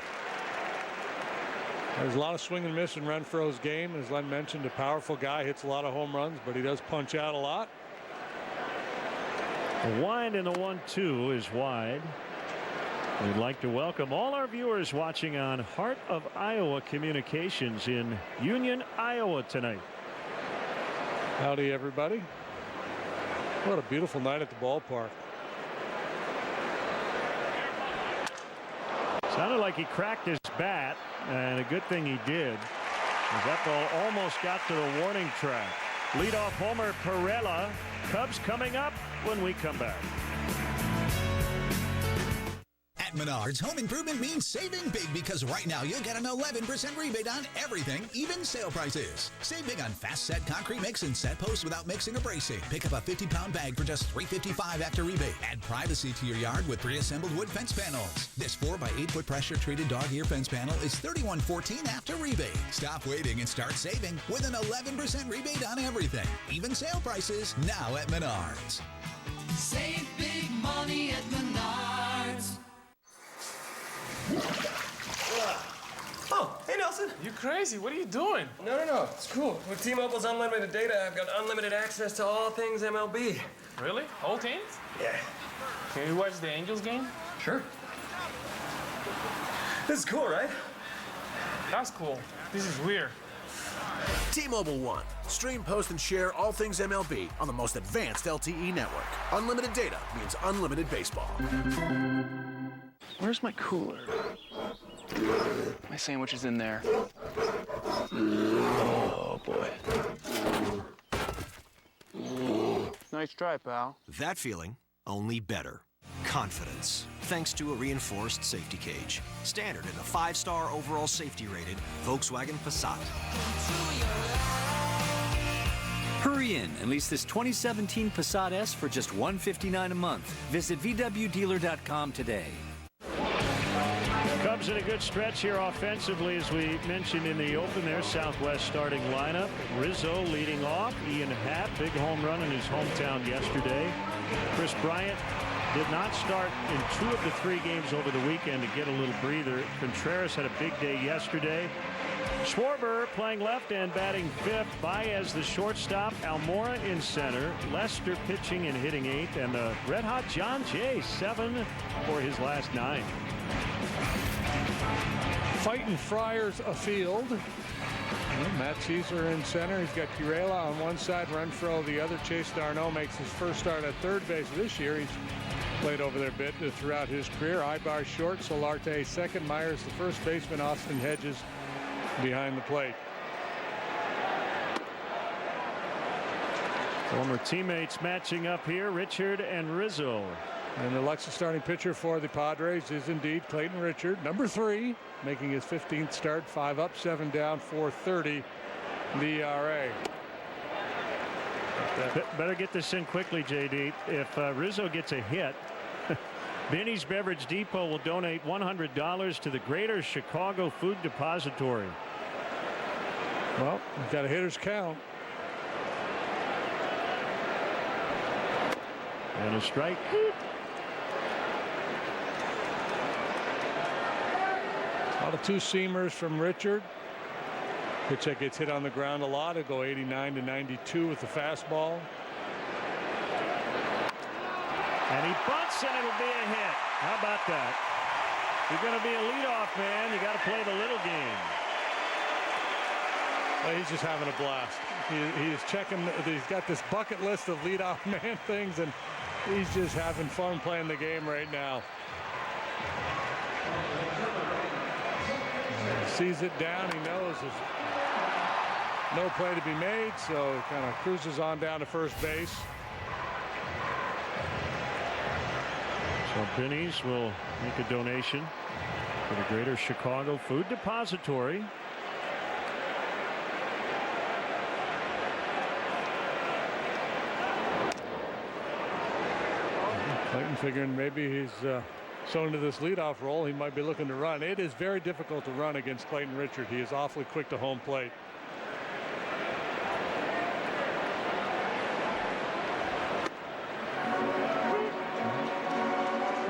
there's a lot of swing and miss in Renfroe's game. As Len mentioned, a powerful guy, hits a lot of home runs, but he does punch out a lot. The wind in the 1-2 is wide. We'd like to welcome all our viewers watching on Heart of Iowa Communications in Union, Iowa tonight. Howdy, everybody. What a beautiful night at the ballpark. Sounded like he cracked his bat, and a good thing he did. That ball almost got to the warning track. Leadoff homer Perella. Cubs coming up when we come back. At Menards, home improvement means saving big because right now you'll get an 11% rebate on everything, even sale prices. Save big on fast set concrete mix and set posts without mixing or bracing. Pick up a 50-pound bag for just $3.55 after rebate. Add privacy to your yard with pre-assembled wood fence panels. This 4x8-foot pressure-treated dog ear fence panel is $31.14 after rebate. Stop waiting and start saving with an 11% rebate on everything, even sale prices, now at Menards. Save big money at Menards. Oh, hey Nelson. You crazy? What are you doing? No. It's cool. With T-Mobile's unlimited data, I've got unlimited access to all things MLB. Really? Whole teams? Yeah. Can we watch the Angels game? Sure. This is cool, right? That's cool. This is weird. T-Mobile One. Stream, post, and share all things MLB on the most advanced LTE network. Unlimited data means unlimited baseball. Where's my cooler? My sandwich is in there. Oh, boy. Nice try, pal. That feeling, only better. Confidence, thanks to a reinforced safety cage. Standard in the 5-star overall safety rated Volkswagen Passat. Hurry in and lease this 2017 Passat S for just $159 a month. Visit VWDealer.com today. Cubs in a good stretch here offensively, as we mentioned in the open there. Southwest starting lineup. Rizzo leading off. Ian Happ, big home run in his hometown yesterday. Chris Bryant did not start in 2 of the 3 games over the weekend to get a little breather. Contreras had a big day yesterday. Schwarber playing left and batting 5th. Baez the shortstop. Almora in center. Lester pitching and hitting 8th. And the red-hot John Jay 7 for his last 9. Fighting Friars afield. Matt Caesar in center. He's got Curela on one side, Renfroe the other. Chase Darno makes his first start at third base this year. He's played over there a bit throughout his career. Ibar short, Solarte second, Myers the first baseman, Austin Hedges behind the plate. Former teammates matching up here, Richard and Rizzo. And the Lexus starting pitcher for the Padres is indeed Clayton Richard, number 3, making his 15th start, 5 up, 7 down, 4.30 the ERA. Better get this in quickly, JD. If Rizzo gets a hit, Benny's Beverage Depot will donate $100 to the Greater Chicago Food Depository. Well, you've got a hitter's count. And a strike. A lot of 2-seamers from Richard. Pitch that gets hit on the ground a lot. It'll go 89 to 92 with the fastball. And he bunts, and it'll be a hit. How about that? You're going to be a leadoff man. You got to play the little game. Well, he's just having a blast. He's checking. He's got this bucket list of leadoff man things, and he's just having fun playing the game right now. He sees it down. He knows there's no play to be made, so he kind of cruises on down to first base. So Benny's will make a donation for the Greater Chicago Food Depository. Clayton figuring maybe he's so into this leadoff role, he might be looking to run. It is very difficult to run against Clayton Richard. He is awfully quick to home plate.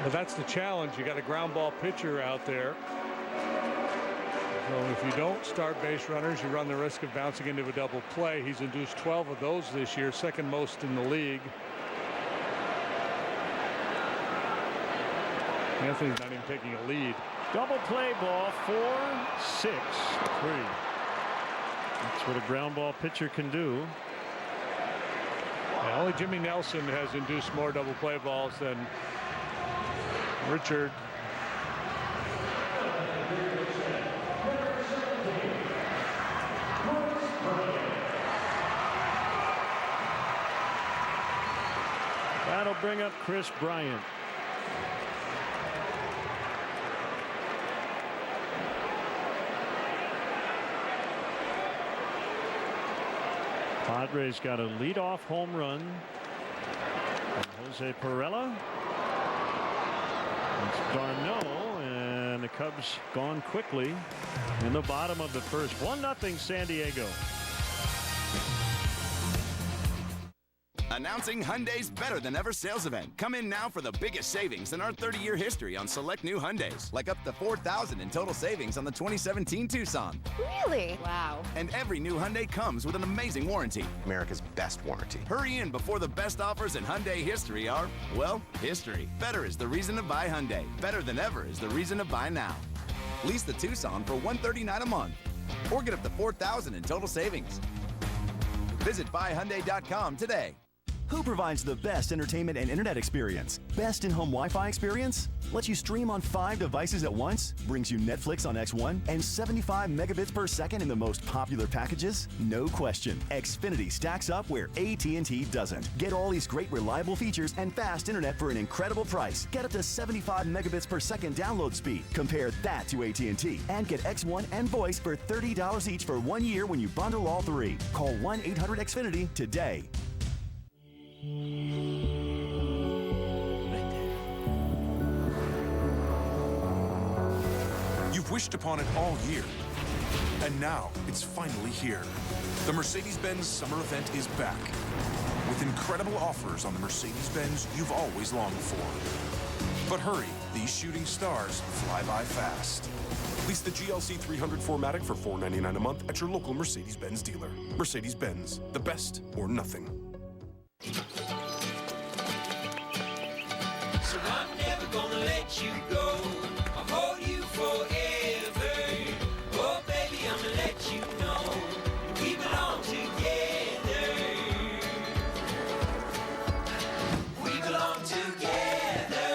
But that's the challenge. You got a ground ball pitcher out there. So if you don't start base runners, you run the risk of bouncing into a double play. He's induced 12 of those this year, second most in the league. Anthony's not even taking a lead. Double play ball, 4-6-3. That's what a ground ball pitcher can do. And only Jimmy Nelson has induced more double play balls than Richard. That'll bring up Chris Bryant. Padres got a leadoff home run from Jose Pirela. It's Darno, and the Cubs gone quickly in the bottom of the first. 1-0 San Diego. Announcing Hyundai's Better Than Ever sales event. Come in now for the biggest savings in our 30-year history on select new Hyundais. Like up to $4,000 in total savings on the 2017 Tucson. Really? Wow. And every new Hyundai comes with an amazing warranty. America's best warranty. Hurry in before the best offers in Hyundai history are, well, history. Better is the reason to buy Hyundai. Better Than Ever is the reason to buy now. Lease the Tucson for $139 a month. Or get up to $4,000 in total savings. Visit buyhyundai.com today. Who provides the best entertainment and internet experience? Best in-home Wi-Fi experience? Lets you stream on 5 devices at once? Brings you Netflix on X1 and 75 megabits per second in the most popular packages? No question. Xfinity stacks up where AT&T doesn't. Get all these great reliable features and fast internet for an incredible price. Get up to 75 megabits per second download speed. Compare that to AT&T and get X1 and voice for $30 each for 1 year when you bundle all 3. Call 1-800-XFINITY today. You've wished upon it all year, and now it's finally here. The Mercedes-Benz Summer Event is back with incredible offers on the Mercedes-Benz you've always longed for. But hurry, these shooting stars fly by fast. Lease the GLC 300 4MATIC for $499 a month at your local Mercedes-Benz dealer. Mercedes-Benz, the best or nothing. So I'm never gonna let you go. I'll hold you forever. Oh, baby, I'm gonna let you know we belong together. We belong together.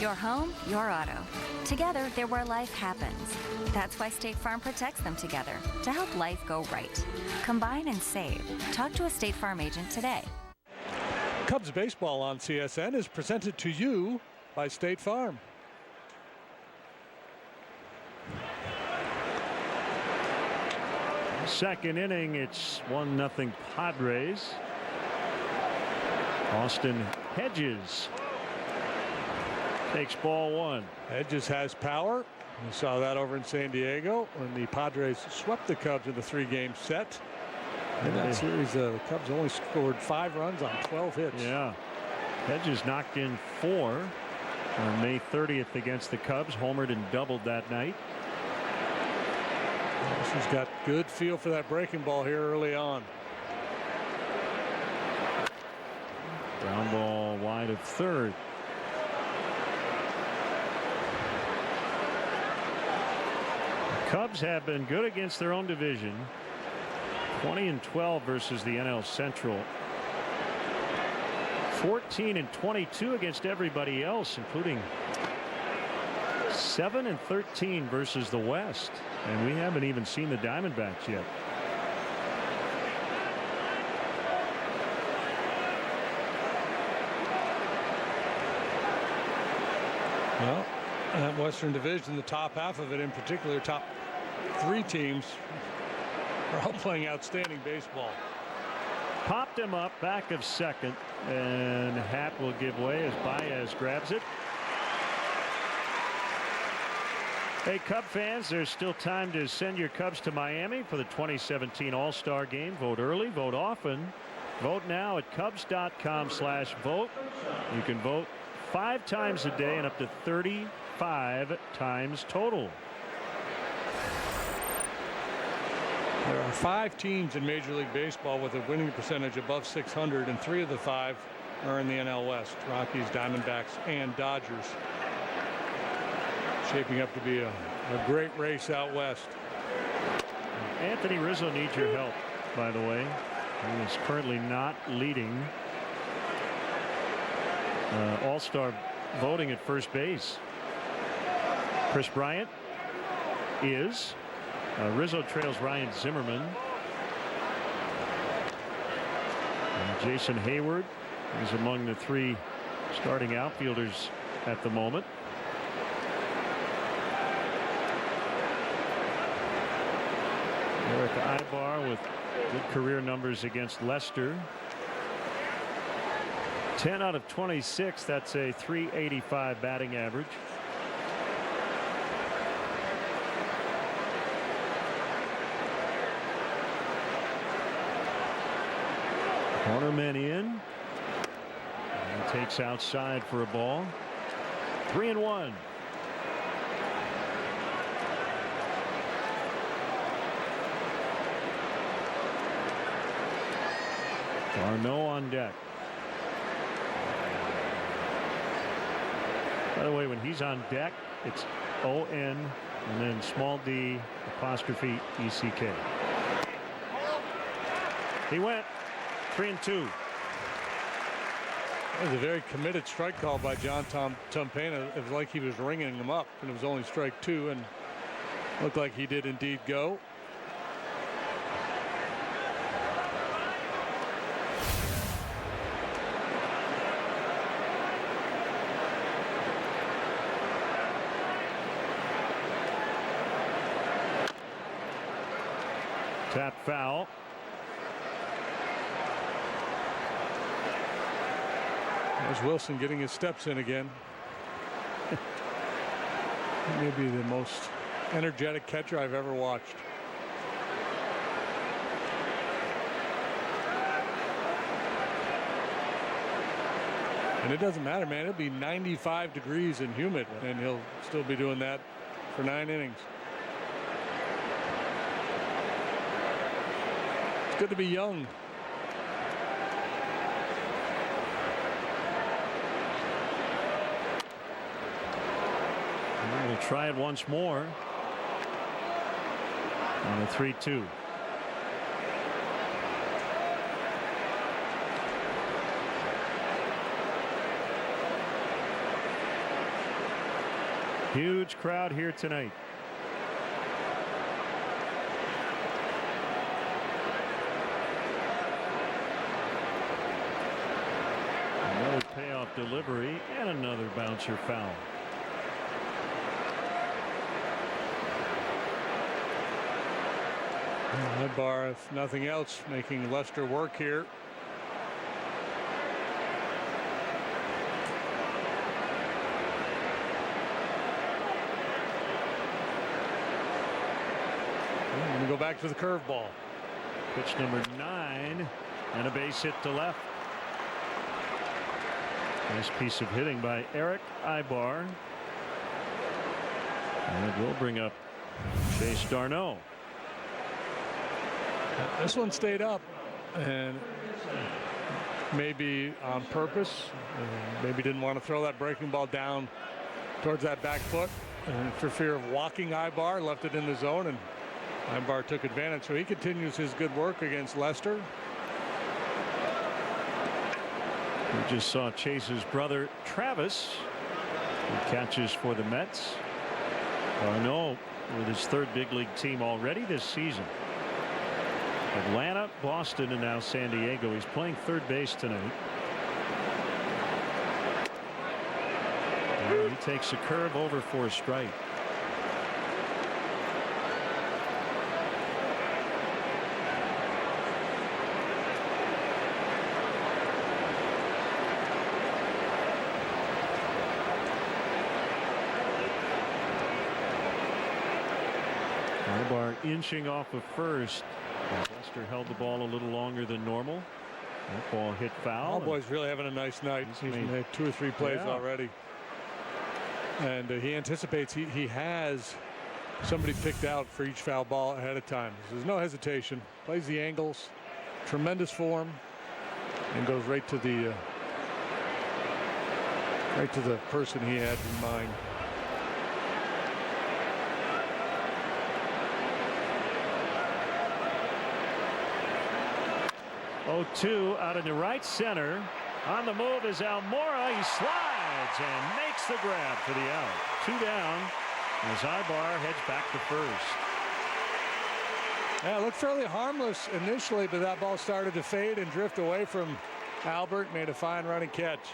Your home, your auto. Together, they're where life happens. That's why State Farm protects them together to help life go right. Combine and save. Talk to a State Farm agent today. Cubs baseball on CSN is presented to you by State Farm. Second inning, it's 1-0 Padres. Austin Hedges takes ball 1. Hedges has power. We saw that over in San Diego when the Padres swept the Cubs in the 3-game set. In that series, the Cubs only scored 5 runs on 12 hits. Yeah. Hedges knocked in 4 on May 30th against the Cubs. Homered and doubled that night. She's got good feel for that breaking ball here early on. Ground ball wide of third. The Cubs have been good against their own division. 20-12 versus the NL Central. 14-22 against everybody else, including 7-13 versus the West. And we haven't even seen the Diamondbacks yet. Well, that Western Division, the top half of it in particular, top 3 teams are all playing outstanding baseball. Popped him up back of second, and Happ will give way as Baez grabs it. Hey, Cub fans, there's still time to send your Cubs to Miami for the 2017 All-Star Game. Vote early, vote often. Vote now at Cubs.com/vote. You can vote 5 times a day and up to 35 times total. There are 5 teams in Major League Baseball with a winning percentage above 600, and 3 of the 5 are in the NL West: Rockies, Diamondbacks, and Dodgers. Shaping up to be a great race out west. Anthony Rizzo needs your help, by the way. He is currently not leading All-Star voting at first base. Chris Bryant is. Rizzo trails Ryan Zimmerman. And Jason Hayward is among the 3 starting outfielders at the moment. Eric Ibar with good career numbers against Leicester. 10 out of 26. That's a .385 batting average. Cornerman in. And takes outside for a ball. 3-1. Arno on deck. By the way, when he's on deck, it's O-N and then small d apostrophe E-C-K. He went 3-2. That was a very committed strike call by John Tumpena. It was like he was ringing him up, and it was only strike 2, and looked like he did indeed go. Tap foul. There's Wilson getting his steps in again. Maybe the most energetic catcher I've ever watched. And it doesn't matter, man. It'll be 95 degrees and humid, and he'll still be doing that for 9 innings. It's good to be young. We'll try it once more. On the 3-2. Huge crowd here tonight. Another payoff delivery and another bouncer foul. Ibar, if nothing else, making Lester work here. I'm going to go back to the curveball. Pitch number 9 and a base hit to left. Nice piece of hitting by Eric Ibar. And it will bring up Chase Darno. This one stayed up, and maybe on purpose. Maybe didn't want to throw that breaking ball down towards that back foot, and for fear of walking Ibar, left it in the zone, and Ibar took advantage. So he continues his good work against Lester. We just saw Chase's brother Travis, who catches for the Mets. Darno with his 3rd big league team already this season. Atlanta, Boston, and now San Diego. He's playing 3rd base tonight. And he takes a curve over for a strike. Ibar inching off of first. Lester held the ball a little longer than normal. That ball hit foul. Boy's really having a nice night. He's made 2 or 3 plays already. And he anticipates he has somebody picked out for each foul ball ahead of time. There's no hesitation. Plays the angles. Tremendous form. And goes right to the person he had in mind. 0-2 out into right center. On the move is Almora. He slides and makes the grab for the out. 2 down as Ibar heads back to first. Yeah, it looked fairly harmless initially, but that ball started to fade and drift away from Albert. Made a fine running catch.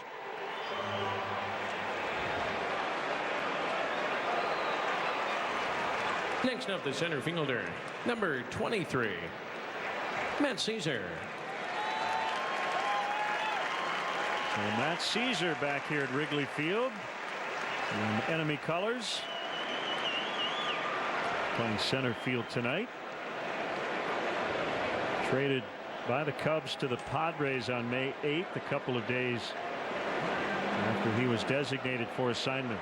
Next up, the center fielder, number 23, Matt Caesar. So Matt Caesar back here at Wrigley Field in enemy colors. Playing center field tonight. Traded by the Cubs to the Padres on May 8th, a couple of days after he was designated for assignment.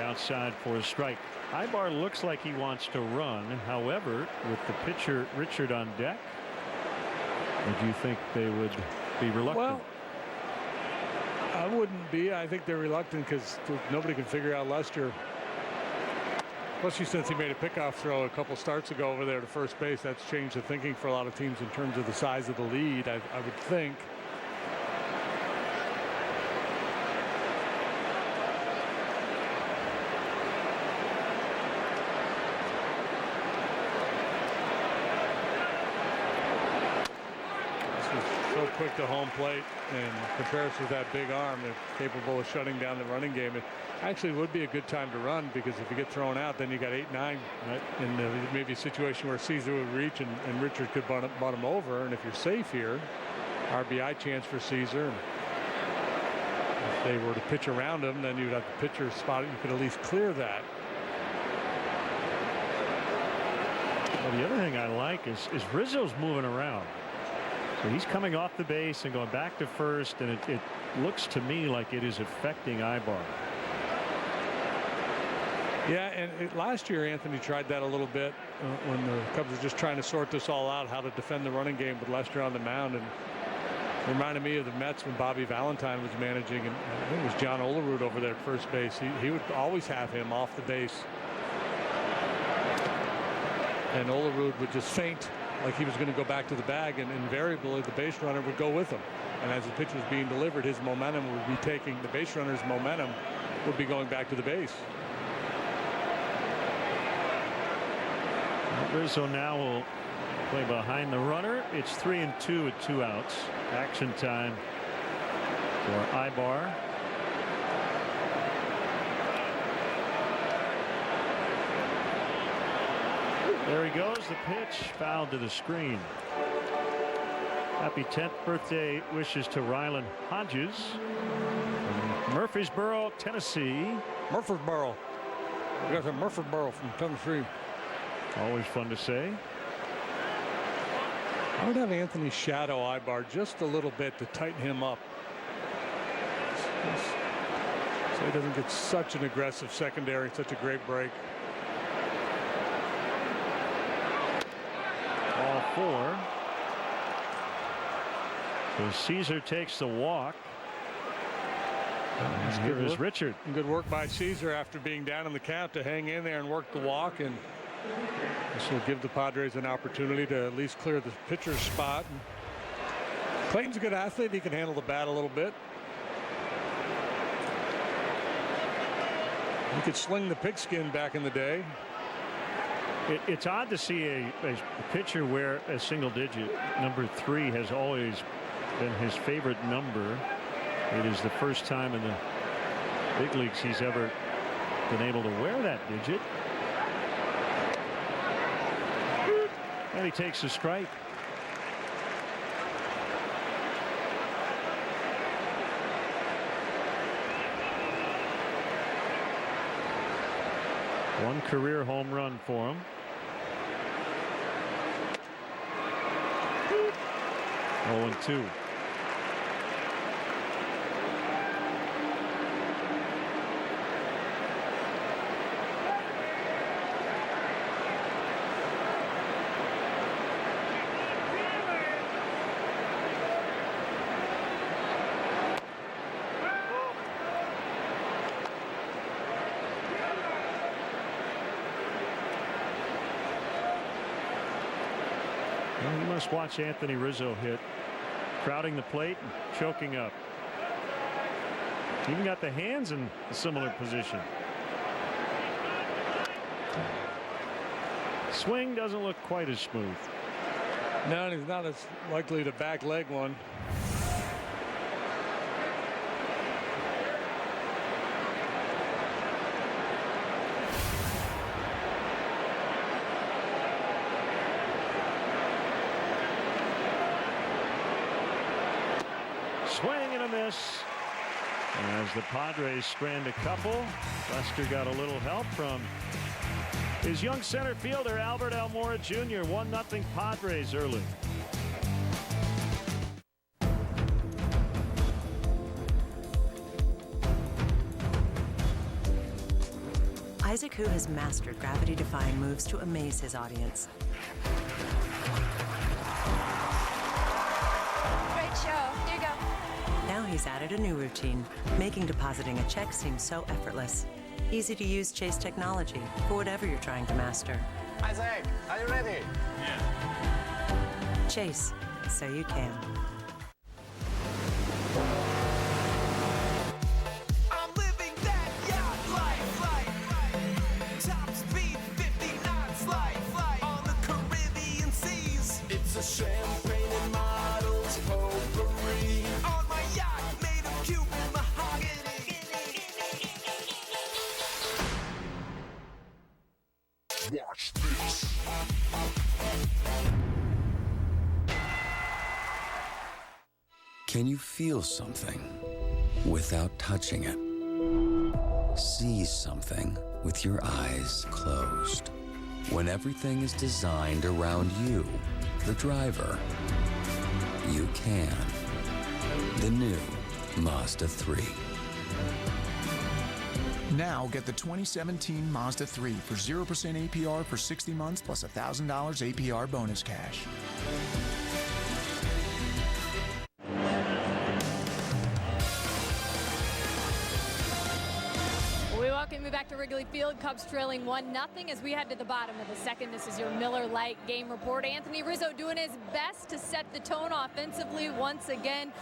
Outside for a strike. Ibar looks like he wants to run. However, with the pitcher Richard on deck, would you think they would be reluctant? Well, I wouldn't be. I think they're reluctant because nobody can figure out Lester Especially since he made a pickoff throw a couple starts ago over there to first base. That's changed the thinking for a lot of teams in terms of the size of the lead, I would think. So quick to home plate, and in comparison to that big arm, they're capable of shutting down the running game. It actually would be a good time to run, because if you get thrown out, then you got 8-9, right? And maybe a situation where Caesar would reach and Richard could butt him over. And if you're safe here, RBI chance for Caesar. And if they were to pitch around him, then you'd have the pitcher spot it. You could at least clear that. Well, the other thing I like is Rizzo's moving around. So he's coming off the base and going back to first, and it looks to me like it is affecting Ibar. Yeah, and last year Anthony tried that a little bit when the Cubs were just trying to sort this all out, how to defend the running game with Lester on the mound, and it reminded me of the Mets when Bobby Valentine was managing, and I think it was John Olerud over there at first base. He would always have him off the base, and Olerud would just feint like he was going to go back to the bag, and invariably the base runner would go with him. And as the pitch was being delivered, his momentum would be taking, the base runner's momentum would be going back to the base. Rizzo now will play behind the runner. It's 3-2 with 2 outs. Action time for Ibar. There he goes. The pitch fouled to the screen. Happy 10th birthday wishes to Rylan Hodges from Murfreesboro, Tennessee. Murfreesboro. We got some Murfreesboro from Tennessee. Always fun to say. I would have Anthony shadow Ibar just a little bit to tighten him up, so he doesn't get such an aggressive secondary, such a great break. Ball 4. So Caesar takes the walk. And here is Richard. Good work by Caesar after being down in the count to hang in there and work the walk, and this will give the Padres an opportunity to at least clear the pitcher's spot. Clayton's a good athlete. He can handle the bat a little bit. He could sling the pigskin back in the day. It's odd to see a pitcher wear a single digit. Number 3 has always been his favorite number. It is the first time in the big leagues he's ever been able to wear that digit. And he takes a strike. One career home run for him. 0-2. Well, you must watch Anthony Rizzo hit. Crowding the plate and choking up. Even got the hands in a similar position. Swing doesn't look quite as smooth. No, he's not as likely to back leg one. Swing and a miss. And as the Padres strand a couple, Lester got a little help from his young center fielder, Albert Almora Jr. 1-0 Padres early. Isaac Hu has mastered gravity-defying moves to amaze his audience. Great show. Here you go. Now he's added a new routine, making depositing a check seem so effortless. Easy-to-use Chase technology for whatever you're trying to master. Isaac, are you ready? Chase, so you can. I'm living that yacht life. Top speed 50 knots life. On the Caribbean seas. It's a champagne and models potpourri. On my yacht made of Cuban mahogany. Watch this. Can you feel something without touching it? See something with your eyes closed. When everything is designed around you, the driver, you can. The new Mazda 3. Now get the 2017 Mazda 3 for 0% APR for 60 months plus $1,000 APR bonus cash. We welcome you back to Wrigley Field. Cubs trailing 1-0 as we head to the bottom of the second. This is your Miller Lite game report. Anthony Rizzo doing his best to set the tone offensively once again,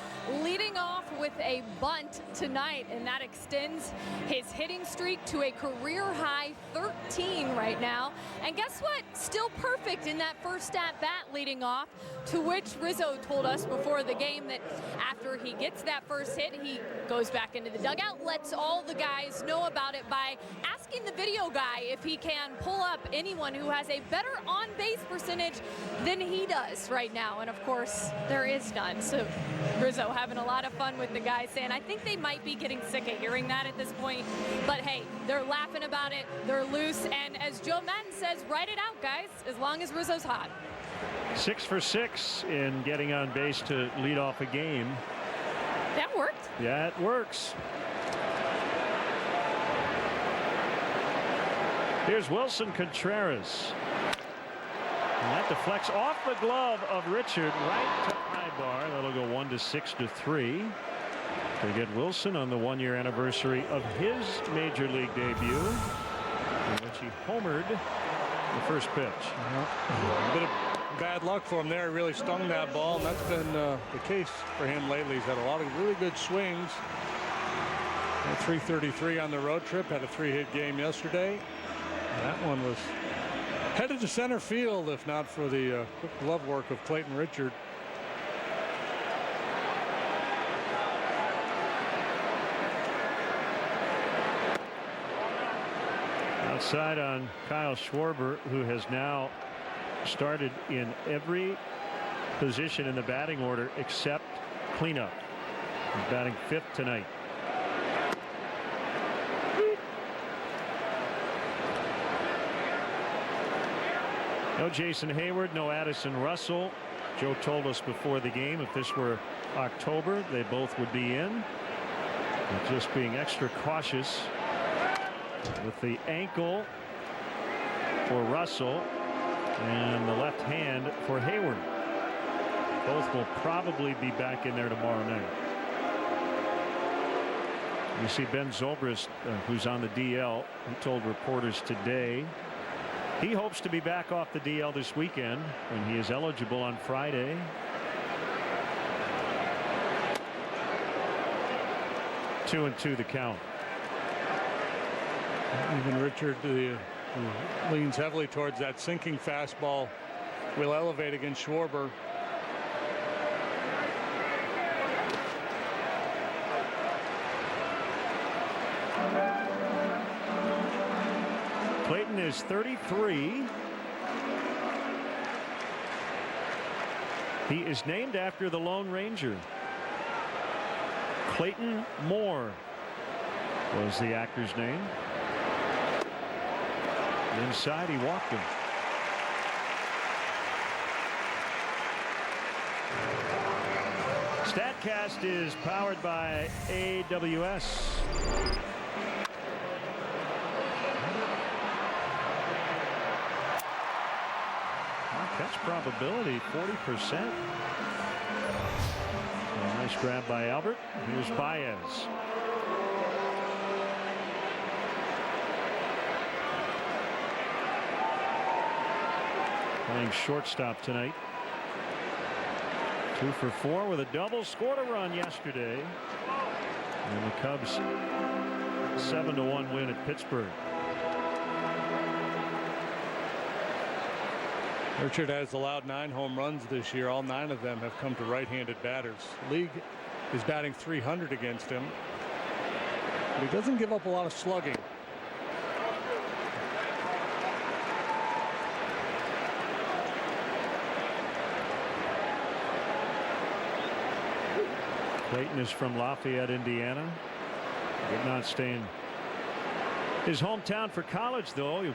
leading off with a bunt tonight, and that extends his hitting streak to a career-high 13 right now. And guess what? Still perfect in that first at-bat leading off, to which Rizzo told us before the game that after he gets that first hit, he goes back into the dugout, lets all the guys know about it by asking the video guy if he can pull up anyone who has a better on-base percentage than he does right now. And of course, there is none. So Rizzo having a lot of fun with the guys, saying I think they might be getting sick of hearing that at this point. But hey, they're laughing about it. They're loose. And as Joe Madden says, write it out, guys, as long as Rizzo's hot. 6 for 6 in getting on base to lead off a game. That worked. Yeah, it works. Here's Wilson Contreras. And that deflects off the glove of Richard right to Ibar. That'll go 1-6-3 to get Wilson on the one-year anniversary of his major league debut, in which he homered the first pitch. A bit of bad luck for him there. He really stung that ball, and that's been the case for him lately. He's had a lot of really good swings. 333 on the road trip. Had a 3-hit game yesterday. That one was headed to center field if not for the quick glove work of Clayton Richard. Outside on Kyle Schwarber, who has now started in every position in the batting order except cleanup. He's batting 5th tonight. No Jason Hayward, no Addison Russell. Joe told us before the game if this were October, they both would be in. But just being extra cautious with the ankle for Russell and the left hand for Hayward. Both will probably be back in there tomorrow night. You see Ben Zobrist, who's on the DL, he told reporters today he hopes to be back off the DL this weekend when he is eligible on Friday. Two and two the count. Even Richard, who leans heavily towards that sinking fastball, will elevate against Schwarber. Clayton is 33. He is named after the Lone Ranger. Clayton Moore was the actor's name. Inside, he walked him. StatCast is powered by AWS. Catch probability 40%. Nice grab by Albert. Here's Baez. playing shortstop tonight. 2 for 4 with a double. Scored a run yesterday. And the Cubs 7-1 win at Pittsburgh. Richard has allowed 9 home runs this year. All 9 of them have come to right-handed batters. League is batting .300 against him, but he doesn't give up a lot of slugging. Clayton is from Lafayette, Indiana. Did not stay in his hometown for college, though. He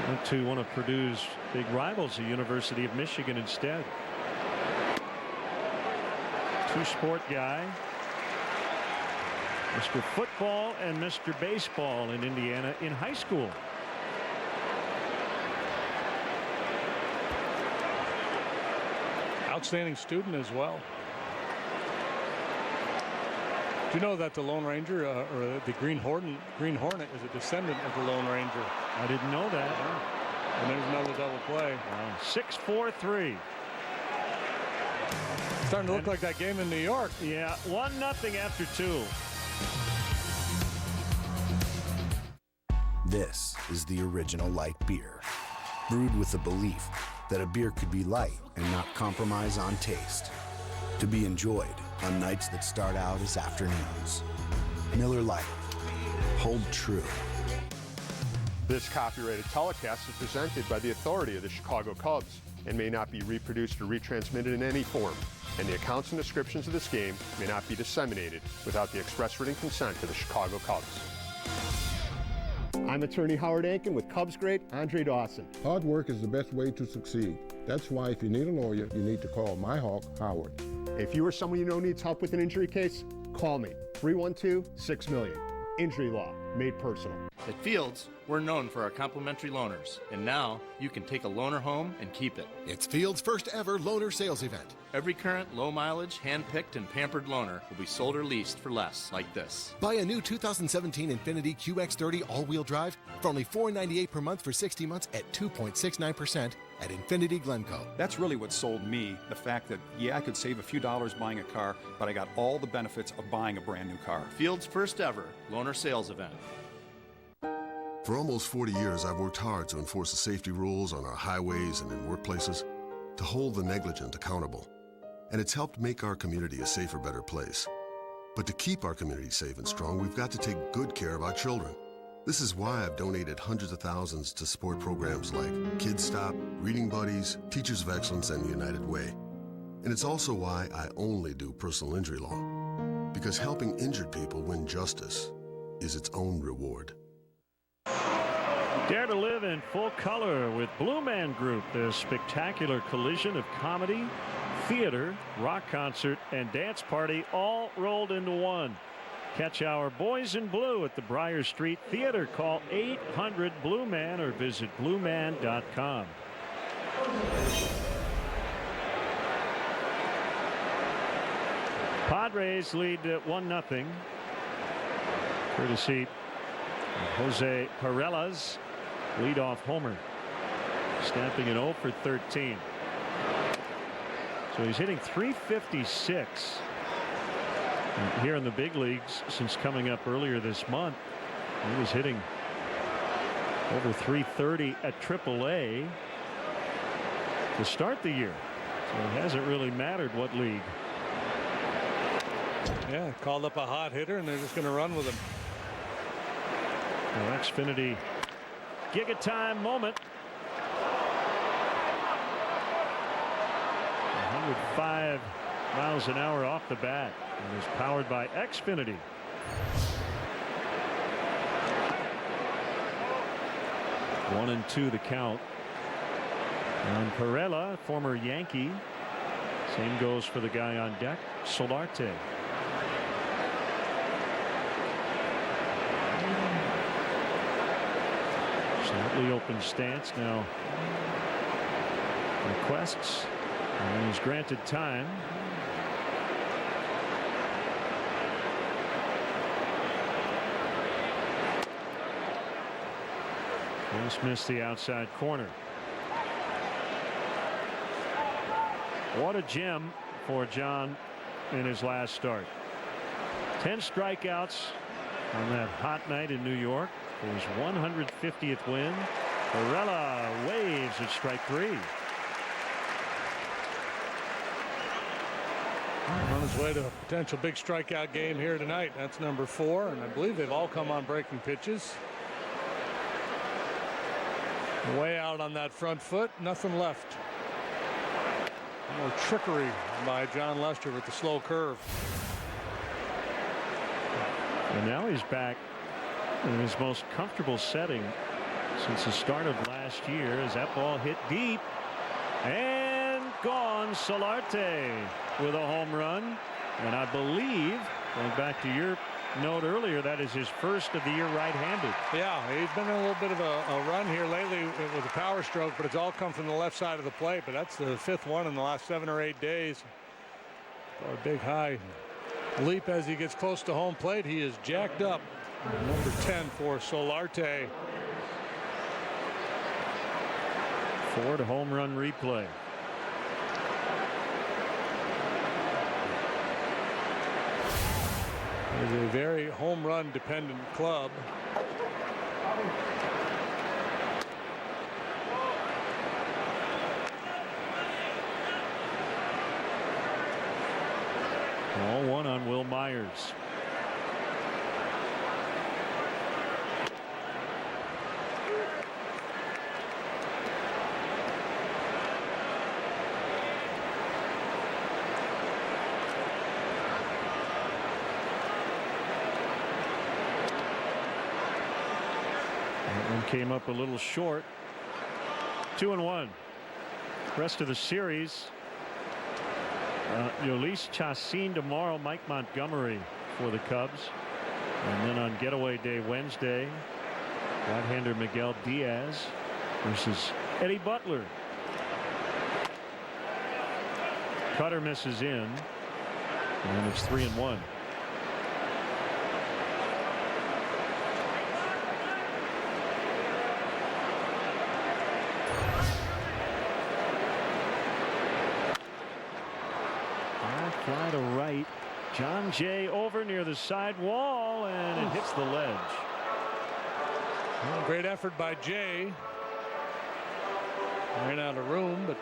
went to one of Purdue's big rivals, the University of Michigan, instead. Two-sport guy. Mr. Football and Mr. Baseball in Indiana in high school. Outstanding student as well. Do you know that the Lone Ranger, or the Green Hornet is a descendant of the Lone Ranger? I didn't know that. Yeah. And there's another double play. Wow. 6-4-3. Starting to look like that game in New York. Yeah, 1-0 after 2. This is the original light beer, brewed with the belief that a beer could be light and not compromise on taste, to be enjoyed on nights that start out as afternoons. Miller Lite. Hold true. This copyrighted telecast is presented by the authority of the Chicago Cubs and may not be reproduced or retransmitted in any form, and the accounts and descriptions of this game may not be disseminated without the express written consent of the Chicago Cubs. I'm attorney Howard Ankin with Cubs great Andre Dawson. Hard work is the best way to succeed. That's why if you need a lawyer, you need to call my Hawk, Howard. If you or someone you know needs help with an injury case, call me, 312-6-million. Injury law, made personal. At Fields, we're known for our complimentary loaners, and now you can take a loaner home and keep it. It's Fields' first ever loaner sales event. Every current low mileage, hand-picked, and pampered loaner will be sold or leased for less, like this. Buy a new 2017 Infiniti QX30 all-wheel drive for only $498 per month for 60 months at 2.69% at Infiniti Glencoe. That's really what sold me, the fact that, yeah, I could save a few dollars buying a car, but I got all the benefits of buying a brand new car. Fields' first ever loaner sales event. For almost 40 years, I've worked hard to enforce the safety rules on our highways and in workplaces, to hold the negligent accountable. And it's helped make our community a safer, better place. But to keep our community safe and strong, we've got to take good care of our children. This is why I've donated hundreds of thousands to support programs like Kids Stop, Reading Buddies, Teachers of Excellence, and United Way. And it's also why I only do personal injury law. Because helping injured people win justice is its own reward. Dare to live in full color with Blue Man Group, the spectacular collision of comedy, theater, rock concert, and dance party all rolled into one. Catch our Boys in Blue at the Briar Street Theater. Call 800-BLUE-MAN or visit blueman.com. Padres lead 1-0. Courtesy of Jose Perella's leadoff homer, snapping an 0 for 13. So he's hitting .356 here in the big leagues since coming up earlier this month. He was hitting over .330 at AAA to start the year. So it hasn't really mattered what league. Yeah, called up a hot hitter, and they're just going to run with him. Well, Xfinity Giga Time moment. 105 miles an hour off the bat, and is powered by Xfinity. One and two the count. And Perella, former Yankee. Same goes for the guy on deck, Solarte. Slightly open stance now. Requests, and he's granted time. Just missed the outside corner. What a gem for John in his last start. 10 strikeouts on that hot night in New York for his 150th win. Varela waves at strike 3. On his way to a potential big strikeout game here tonight. That's number 4, and I believe they've all come on breaking pitches. Way out on that front foot, nothing left. More trickery by John Lester with the slow curve. And now he's back in his most comfortable setting since the start of last year, as that ball hit deep and gone. Solarte with a home run, and I believe, going back to your note earlier, that is his first of the year right-handed. Yeah, he's been in a little bit of a run here lately with a power stroke, but it's all come from the left side of the plate. But that's the 5th one in the last 7 or 8 days. A big high leap as he gets close to home plate. He is jacked up. Number 10 for Solarte. Ford home run replay. It is a very home run dependent club. All one on Will Myers. That one came up a little short. 2-1. Rest of the series. Yolis Chacin tomorrow, Mike Montgomery for the Cubs. And then on getaway day Wednesday, right-hander Miguel Diaz versus Eddie Butler. Cutter misses in, and it's 3-1. Fly to right. John Jay over near the side wall, and it hits the ledge. Well, great effort by Jay. Ran out of room, but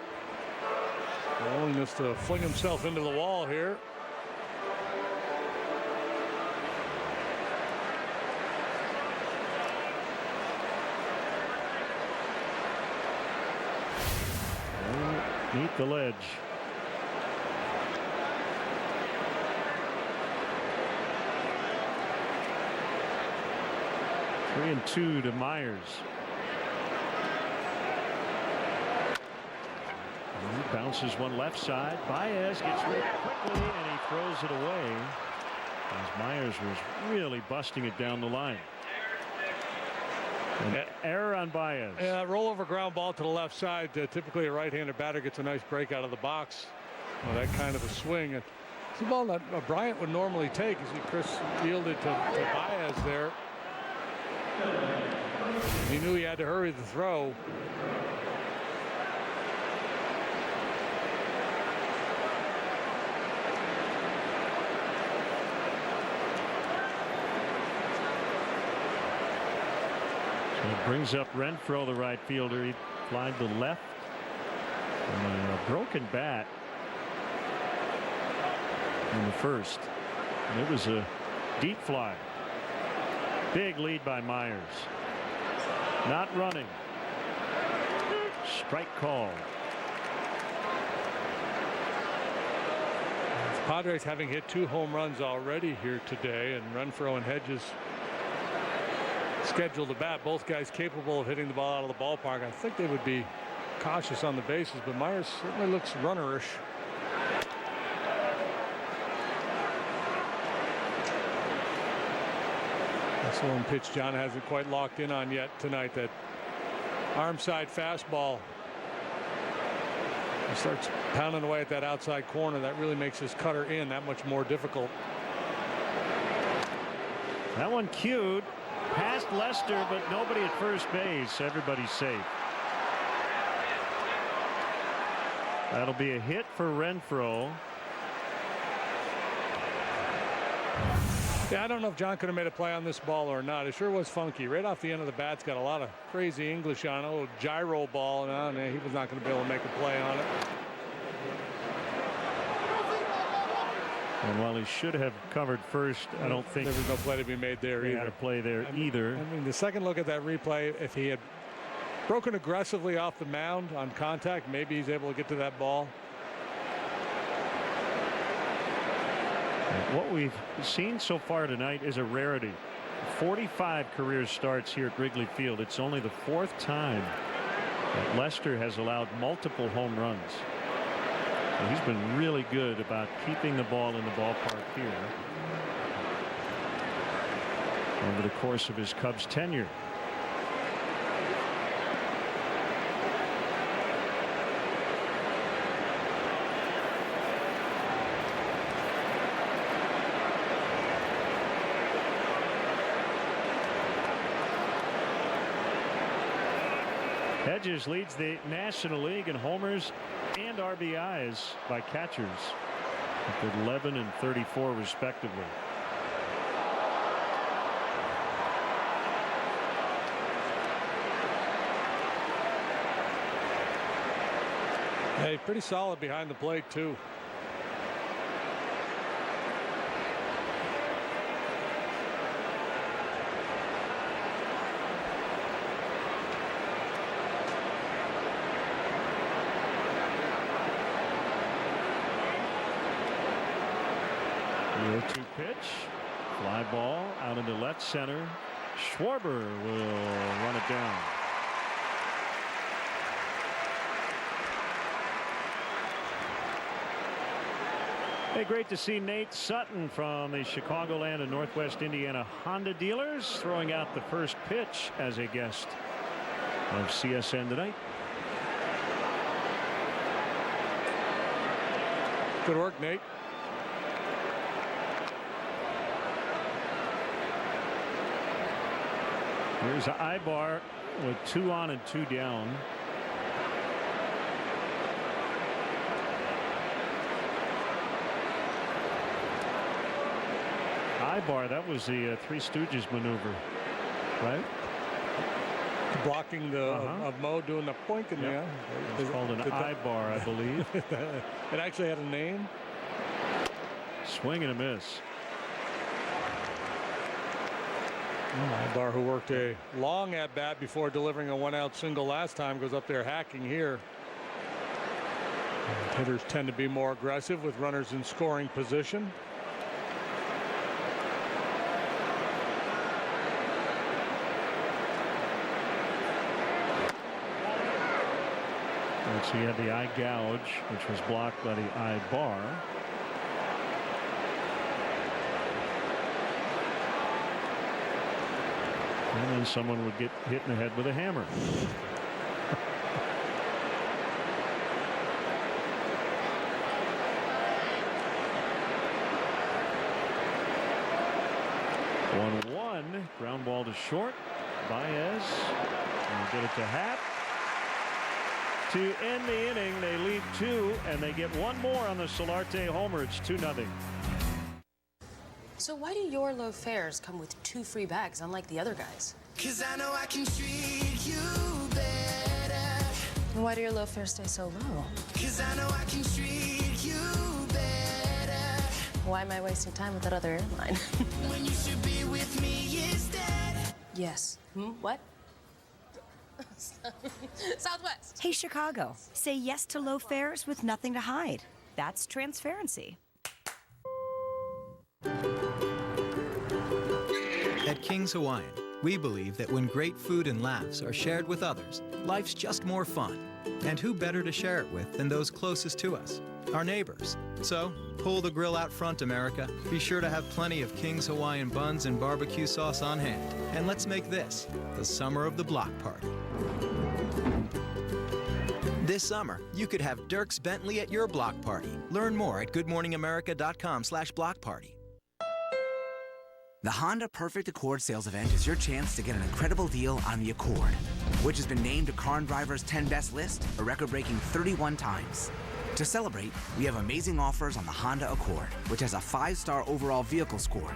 willingness to fling himself into the wall here. Meet the ledge. Three and 2 to Myers. And he bounces one left side. Baez gets rid of it quickly, and he throws it away as Myers was really busting it down the line. An error on Baez. Yeah, rollover ground ball to the left side. Typically a right-handed batter gets a nice break out of the box. Well, that kind of a swing. It's the ball that Bryant would normally take. You see Chris yielded to Baez there. He knew he had to hurry the throw. So it brings up Renfroe, the right fielder. He flied to left. And a broken bat in the first. And it was a deep fly. Big lead by Myers. Not running. Strike call. The Padres having hit 2 home runs already here today, and Renfroe and Hedges scheduled to bat. Both guys capable of hitting the ball out of the ballpark. I think they would be cautious on the bases, but Myers certainly looks runnerish. That's one pitch John hasn't quite locked in on yet tonight, that arm side fastball. He starts pounding away at that outside corner. That really makes his cutter in that much more difficult. That one cued past Lester, but nobody at first base. Everybody's safe. That'll be a hit for Renfroe. Yeah, I don't know if John could have made a play on this ball or not. It sure was funky. Right off the end of the bat, it's got a lot of crazy English on it. A little gyro ball, and he was not going to be able to make a play on it. And while he should have covered first, I don't think there was no play to be made there either. Had a play there either. I mean, the second look at that replay, if he had broken aggressively off the mound on contact, maybe he's able to get to that ball. What we've seen so far tonight is a rarity. 45 career starts here at Wrigley Field. It's only the 4th time that Lester has allowed multiple home runs. And he's been really good about keeping the ball in the ballpark here over the course of his Cubs tenure. Hedges leads the National League in homers and RBIs by catchers at 11 and 34 respectively. Hey, pretty solid behind the plate too. The 0-2 pitch, fly ball out into left center. Schwarber will run it down. Hey, great to see Nate Sutton from the Chicagoland and Northwest Indiana Honda dealers throwing out the first pitch as a guest of CSN tonight. Good work, Nate. Here's Ibar with 2 on and 2 down. Ibar, that was the Three Stooges maneuver, right? Blocking the of Mo doing the pointing. Yep. Yeah, it's called an Ibar, I believe. It actually had a name. Swing and a miss. Ibar, who worked a long at bat before delivering a 1-out single last time, goes up there hacking here. And hitters tend to be more aggressive with runners in scoring position. So he had the eye gouge, which was blocked by the eye bar. And then someone would get hit in the head with a hammer. One ground ball to short. Baez and get it to Happ. To end the inning, they lead 2, and they get one more on the Solarte homer. It's 2-0. So why do your low fares come with 2 free bags, unlike the other guys? 'Cause I know I can treat you better. And why do your low fares stay so low? 'Cause I know I can treat you better. Why am I wasting time with that other airline? When you should be with me instead. Yes. What? Southwest. Hey, Chicago, say yes to low fares with nothing to hide. That's transparency. At King's Hawaiian, we believe that when great food and laughs are shared with others, life's just more fun. And who better to share it with than those closest to us, our neighbors? So, pull the grill out front, America. Be sure to have plenty of King's Hawaiian buns and barbecue sauce on hand. And let's make this the summer of the block party. This summer, you could have Dierks Bentley at your block party. Learn more at goodmorningamerica.com/block party. The Honda Perfect Accord sales event is your chance to get an incredible deal on the Accord, which has been named to Car and Driver's 10 Best list a record-breaking 31 times. To celebrate, we have amazing offers on the Honda Accord, which has a 5-star overall vehicle score.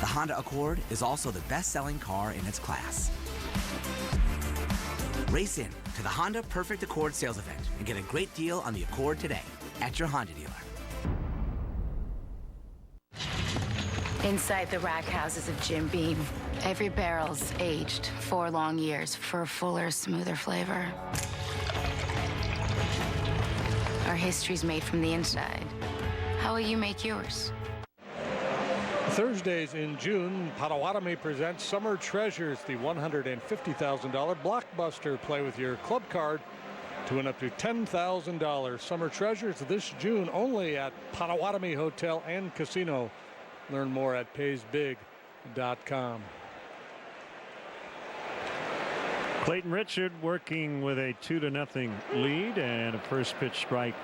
The Honda Accord is also the best-selling car in its class. Race in to the Honda Perfect Accord sales event and get a great deal on the Accord today at your Honda dealer. Inside the rack houses of Jim Beam, every barrel's aged 4 long years for a fuller, smoother flavor. Our history's made from the inside. How will you make yours? Thursdays in June, Potawatomi presents Summer Treasures, the $150,000 blockbuster. Play with your club card to win up to $10,000. Summer Treasures this June only at Potawatomi Hotel and Casino. Learn more at paysbig.com. Clayton Richard working with a 2-0 lead and a first pitch strike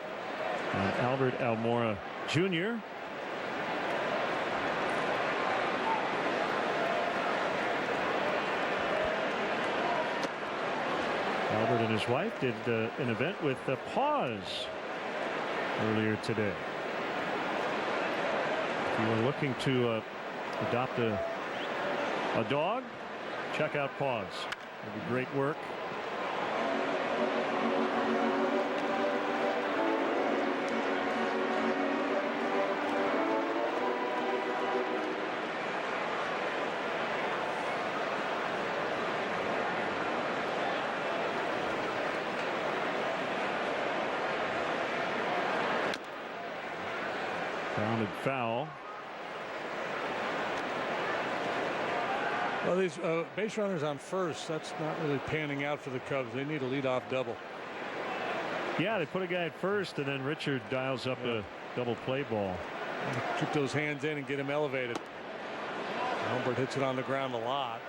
on Albert Almora Jr. Albert and his wife did an event with Paws earlier today. If you are looking to adopt a dog, check out Paws. It'll be great work. Grounded foul. Well, these base runners on first, that's not really panning out for the Cubs. They need a leadoff double. Yeah, they put a guy at first, and then Richard dials up a double play ball. Keep those hands in and get him elevated. Albert hits it on the ground a lot.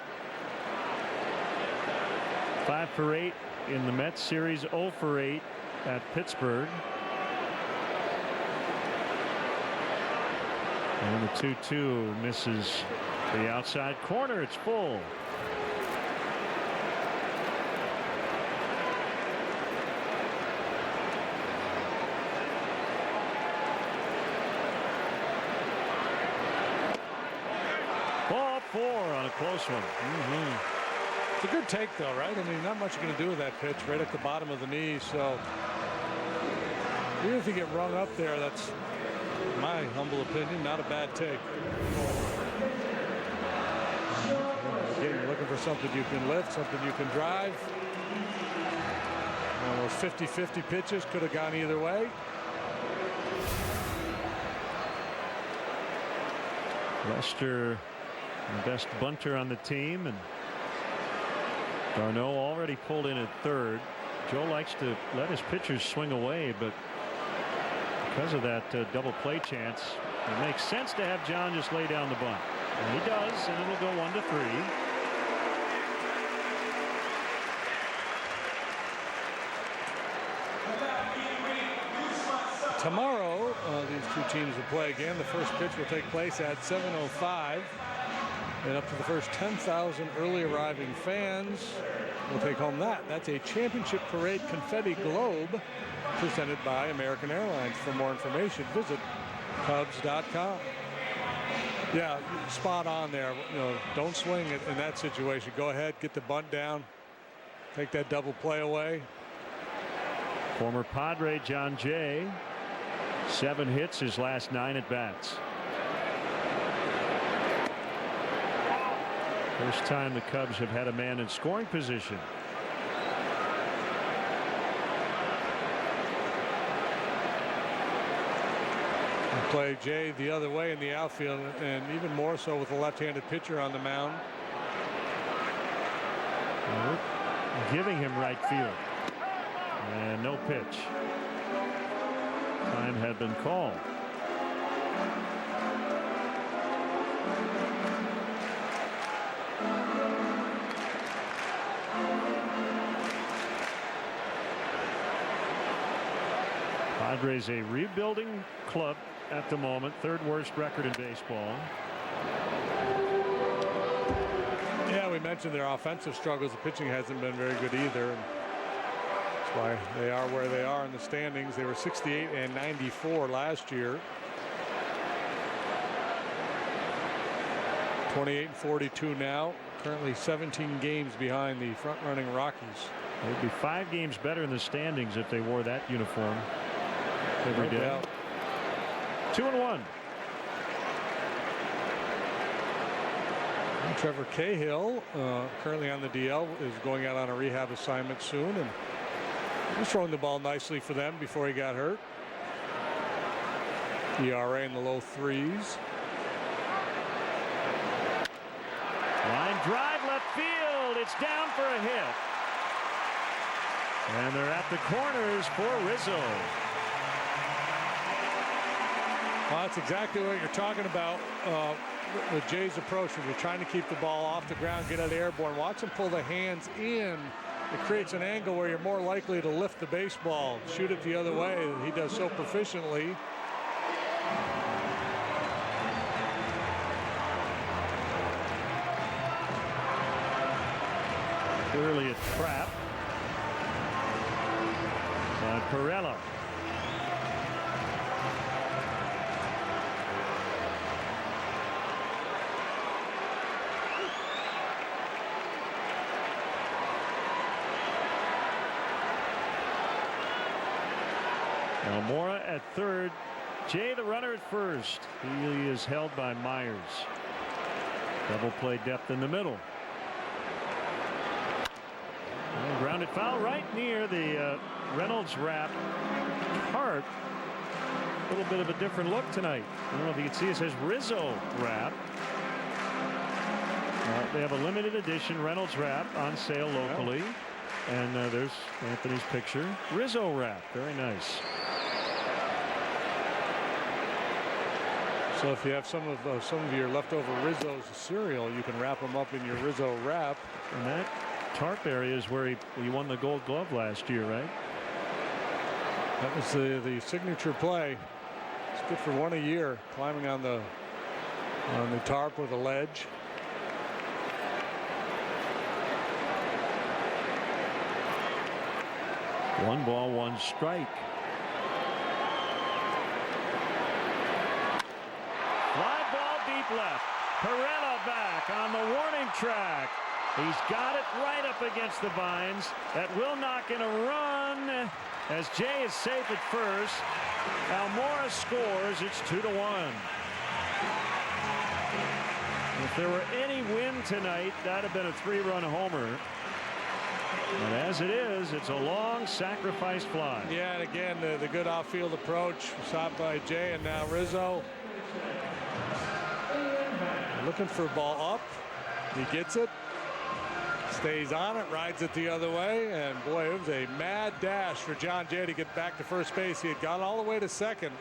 5 for 8 in the Mets series, 0 for 8 at Pittsburgh. And the 2-2 misses the outside corner. It's full. Ball 4 on a close one. It's a good take, though, right? I mean, not much you can do with that pitch right at the bottom of the knee. So even if you get rung up there, that's, in my humble opinion, not a bad take. Again, looking for something you can lift, something you can drive. Those 50-50 pitches could have gone either way. Lester, the best bunter on the team, and Darno already pulled in at third. Joe likes to let his pitchers swing away, but because of that double play chance, it makes sense to have John just lay down the bunt. And he does, and it'll go 1-3. Tomorrow, these two teams will play again. The first pitch will take place at 7:05. And up to the first 10,000 early arriving fans will take home that. That's a championship parade confetti globe presented by American Airlines. For more information, visit Cubs.com. Yeah, spot on there. You know, don't swing it in that situation. Go ahead, get the bunt down, take that double play away. Former Padre John Jay, 7 hits his last 9 at bats. First time the Cubs have had a man in scoring position. Play Jay the other way in the outfield, and even more so with a left-handed pitcher on the mound. Giving him right field. And no pitch. Time had been called. Padres a rebuilding club at the moment, 3rd worst record in baseball. Yeah, we mentioned their offensive struggles. The pitching hasn't been very good either. why they are where they are in the standings. They were 68 and 94 last year. 28 and 42 now. Currently 17 games behind the front-running Rockies. They'd be 5 games better in the standings if they wore that uniform every day. 2-1. Trevor Cahill, currently on the DL, is going out on a rehab assignment soon, and he's throwing the ball nicely for them before he got hurt. ERA in the low 3s. Line drive left field. It's down for a hit. And they're at the corners for Rizzo. Well, that's exactly what you're talking about. The Jays' approach, when you're trying to keep the ball off the ground, get it airborne. Watch them pull the hands in. It creates an angle where you're more likely to lift the baseball, shoot it the other way. He does so proficiently. Clearly a trap by Perella. Almora at third. Jay, the runner, at first. He is held by Myers. Double play depth in the middle. And grounded foul right near the Reynolds wrap. Hart. A little bit of a different look tonight. I don't know if you can see it says Rizzo wrap. They have a limited edition Reynolds wrap on sale locally. And there's Anthony's picture. Rizzo wrap. Very nice. So if you have some of your leftover Rizzo's cereal, you can wrap them up in your Rizzo wrap. And that tarp area is where he won the Gold Glove last year, right? That was the signature play. It's good for one a year, climbing on the tarp with a ledge. One ball, one strike. Fly ball deep left. Perella back on the warning track. He's got it right up against the vines. That will knock in a run as Jay is safe at first. Almora scores. It's 2-1. If there were any win tonight, that'd have been a 3-run homer. And as it is, it's a long sacrifice fly. Yeah, and again, the good outfield approach stopped by Jay, and now Rizzo looking for a ball up. He gets it, stays on it, rides it the other way, and boy, it was a mad dash for John Jay to get back to first base. He had gone all the way to second.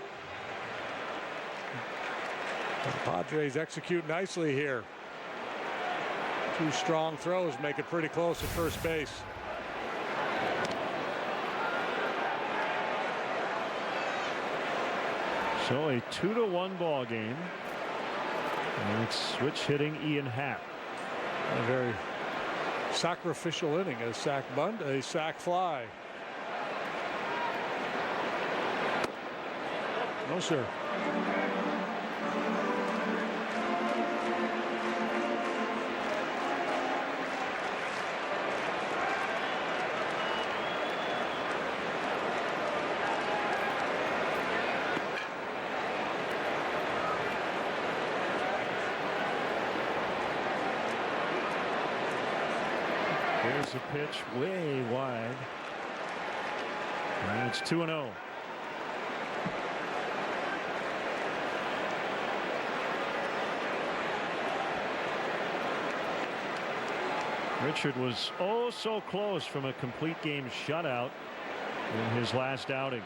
The Padres execute nicely here. 2 strong throws make it pretty close at first base. So a 2-1 ball game. And it's switch hitting Ian Happ. A very sacrificial inning. A sac bunt, a sac fly. No, sir. Here's a pitch way wide. And it's 2-0. Richard was oh so close from a complete game shutout in his last outing.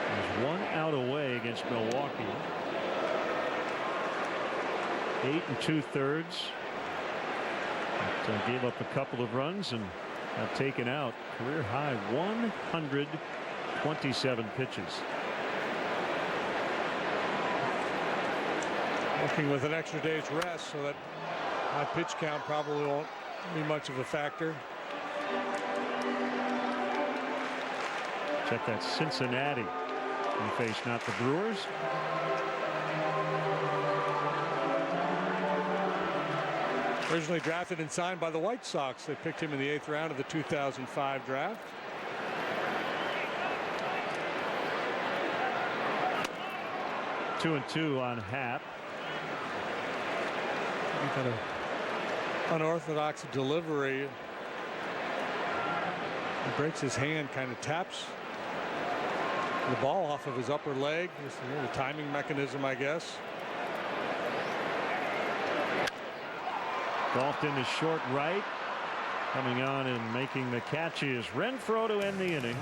There's 1 out away against Milwaukee. 8 2/3. Gave up a couple of runs and got taken out. Career high 127 pitches. Working with an extra day's rest, so that high pitch count probably won't be much of a factor. Check that Cincinnati. We face not the Brewers. Originally drafted and signed by the White Sox. They picked him in the 8th round of the 2005 draft. Two and two on Happ. Kind of unorthodox delivery. He breaks his hand, kind of taps the ball off of his upper leg. Just the timing mechanism, I guess. Golfed into short right. Coming on and making the catch is Renfroe to end the inning.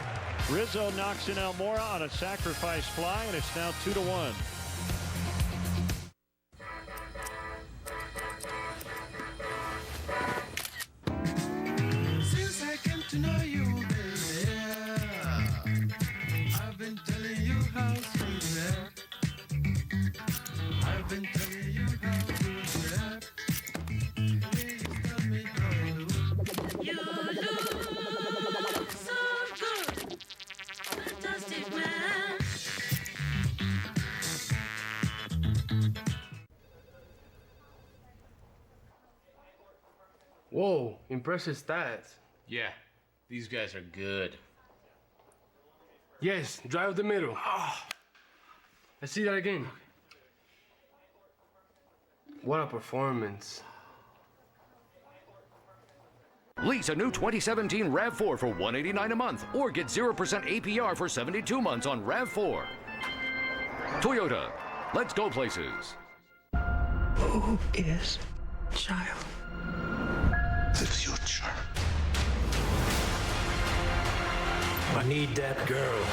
Rizzo knocks in Almora on a sacrifice fly, and it's now 2-1. Since I came to know you, baby, I've been telling you how sweet you are. I've been telling you how good you are. Please tell me how you look. You look so good, fantastic man. Whoa, impressive stats. Yeah, these guys are good. Yes, drive the middle. Let's see that again. What a performance. Lease a new 2017 RAV4 for $189 a month or get 0% APR for 72 months on RAV4. Toyota, let's go places. Who is child? The future. I need that girl.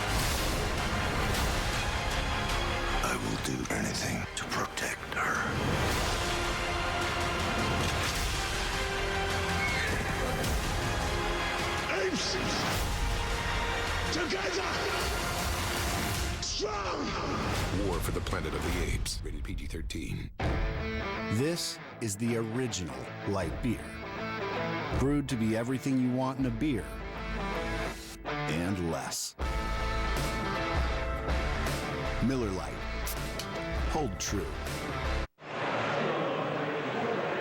I will do anything to protect her. Apes! Together! Strong! War for the Planet of the Apes. Rated PG-13. This is the original light beer. Brewed to be everything you want in a beer. And less. Miller Lite. Hold true.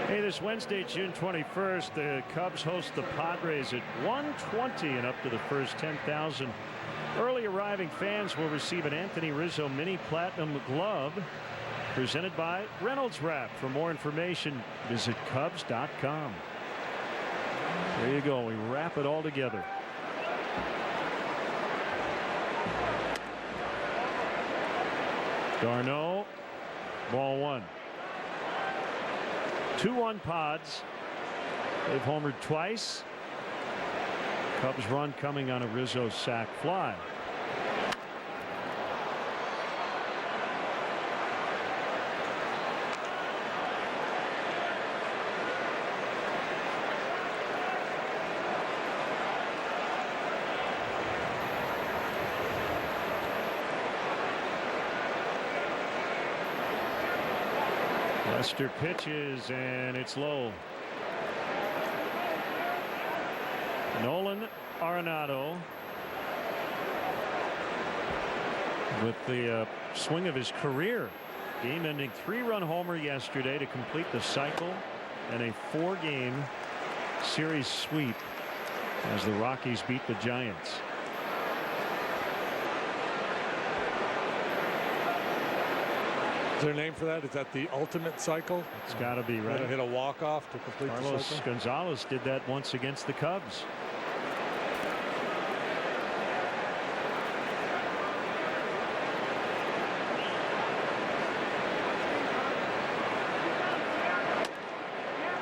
Hey, this Wednesday, June 21st, the Cubs host the Padres at 1:20 and up to the first 10,000. Early arriving fans will receive an Anthony Rizzo Mini Platinum Glove presented by Reynolds Wrap. For more information, visit Cubs.com. There you go. We wrap it all together. Darno, ball one. 2-1 Pods. They've homered twice. Cubs run coming on a Rizzo sac fly. Lester pitches and it's low. Nolan Arenado with the swing of his career. Game-ending 3-run homer yesterday to complete the cycle and a 4-game series sweep as the Rockies beat the Giants. Is there a name for that? Is that the ultimate cycle? It's got to be, right? Hit a walk-off to complete the Carlos cycle. Gonzalez did that once against the Cubs.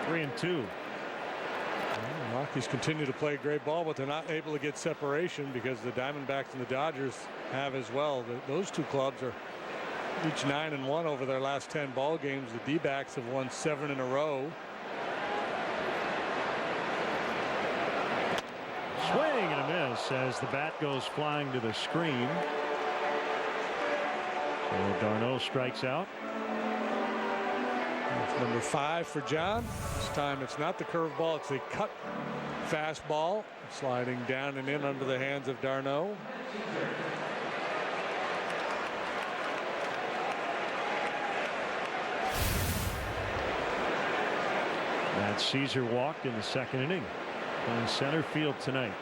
Three and two. The Rockies continue to play great ball, but they're not able to get separation because the Diamondbacks and the Dodgers have as well. Those two clubs are each 9-1 over their last 10 ball games. The D-backs have won 7 in a row. Swing and a miss as the bat goes flying to the screen. So Darno strikes out. That's number 5 for John. This time it's not the curveball, it's a cut fastball sliding down and in under the hands of Darno. That Caesar walked in the second inning in center field tonight.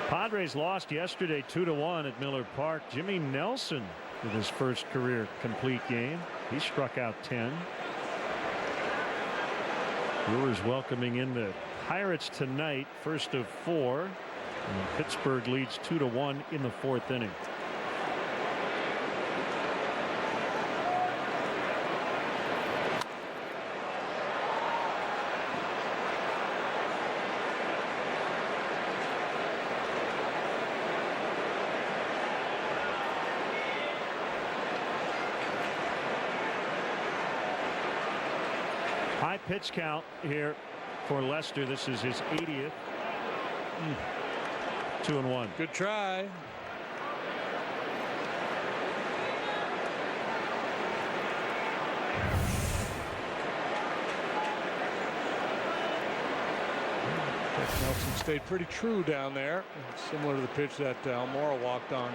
Padres lost yesterday 2-1 at Miller Park. Jimmy Nelson with his first career complete game. He struck out 10. Brewers welcoming in the Pirates tonight, first of 4. And Pittsburgh leads 2-1 in the 4th inning. High pitch count here for Lester. This is his 80th. 2-1. Good try. Nelson stayed pretty true down there, similar to the pitch that Almora walked on.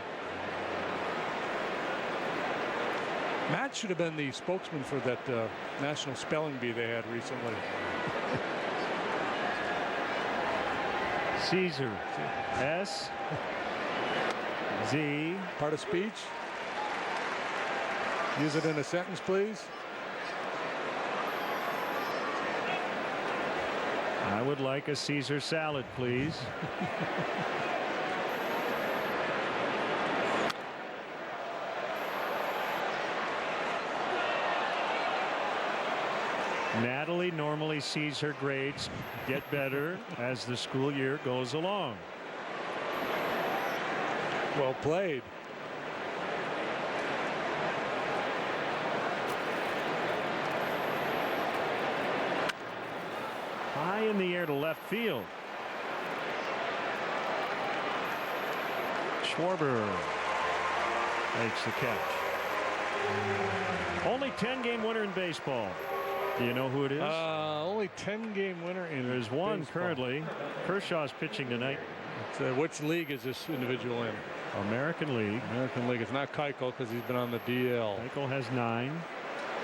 Matt should have been the spokesman for that national spelling bee they had recently. Caesar. S. Z. Part of speech. Use it in a sentence, please. I would like a Caesar salad, please. Natalie normally sees her grades get better as the school year goes along. Well played. High in the air to left field. Schwarber makes the catch. Only 10-game winner in baseball. Do you know who it is? Only 10-game winner in There's one baseball. currently. Kershaw's pitching tonight. Which league is this individual in? American League. American League. It's not Keuchel because he's been on the DL. Keuchel has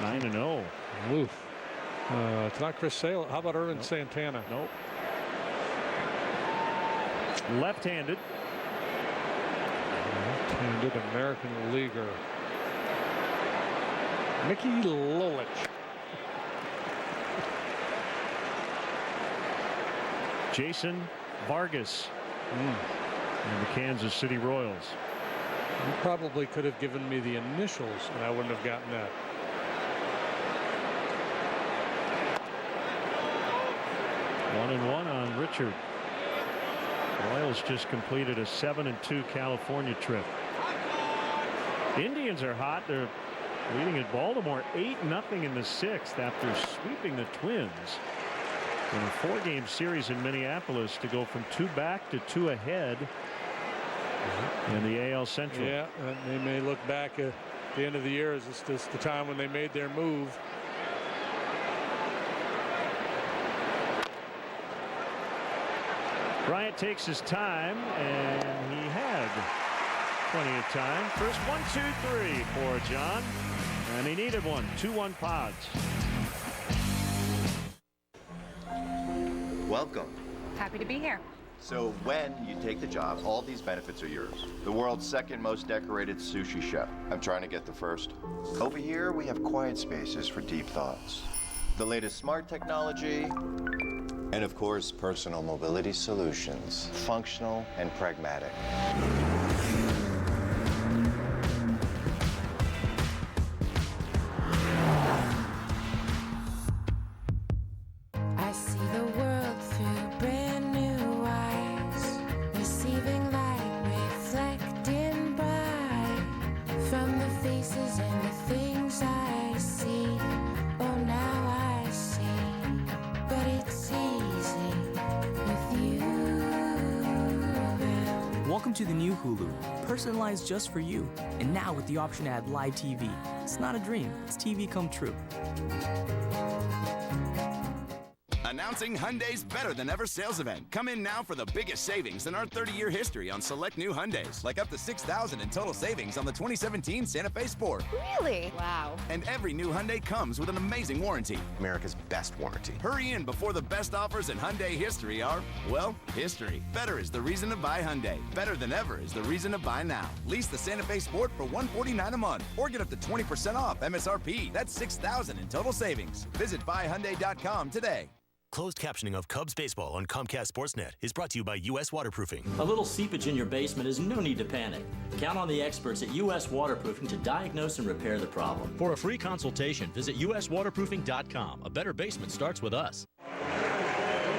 9-0. Oof. It's not Chris Sale. How about Erwin Santana? Nope. Left-handed. Left-handed American leaguer. Mickey Lolich. Jason Vargas. And the Kansas City Royals. You probably could have given me the initials and I wouldn't have gotten that. One and one on Richard. Royals just completed a 7-2 California trip. Indians are hot. They're leading at Baltimore 8-0 in the 6th after sweeping the Twins in a 4-game series in Minneapolis to go from 2 back to 2 ahead in the AL Central. Yeah, and they may look back at the end of the year as this the time when they made their move. Bryant takes his time, and he had plenty of time. First 1, 2, 3 for John, and he needed one. 2-1 Pods. Welcome. Happy to be here. So when you take the job, all these benefits are yours. The world's second most decorated sushi chef. I'm trying to get the first. Over here, we have quiet spaces for deep thoughts. The latest smart technology, and of course, personal mobility solutions. Functional and pragmatic. I see the world through brand new eyes, receiving light, reflecting bright from the faces and the things I see. Oh, now I see, but it's easy with you around. Welcome to the new Hulu, personalized just for you. And now with the option to add live TV. It's not a dream, it's TV come true. Announcing Hyundai's Better Than Ever sales event. Come in now for the biggest savings in our 30-year history on select new Hyundais, like up to $6,000 in total savings on the 2017 Santa Fe Sport. Really? Wow. And every new Hyundai comes with an amazing warranty. America's best warranty. Hurry in before the best offers in Hyundai history are, well, history. Better is the reason to buy Hyundai. Better Than Ever is the reason to buy now. Lease the Santa Fe Sport for $149 a month or get up to 20% off MSRP. That's $6,000 in total savings. Visit buyhyundai.com today. Closed captioning of Cubs baseball on Comcast Sportsnet is brought to you by U.S. Waterproofing. A little seepage in your basement is no need to panic. Count on the experts at U.S. Waterproofing to diagnose and repair the problem. For a free consultation, visit uswaterproofing.com. A better basement starts with us.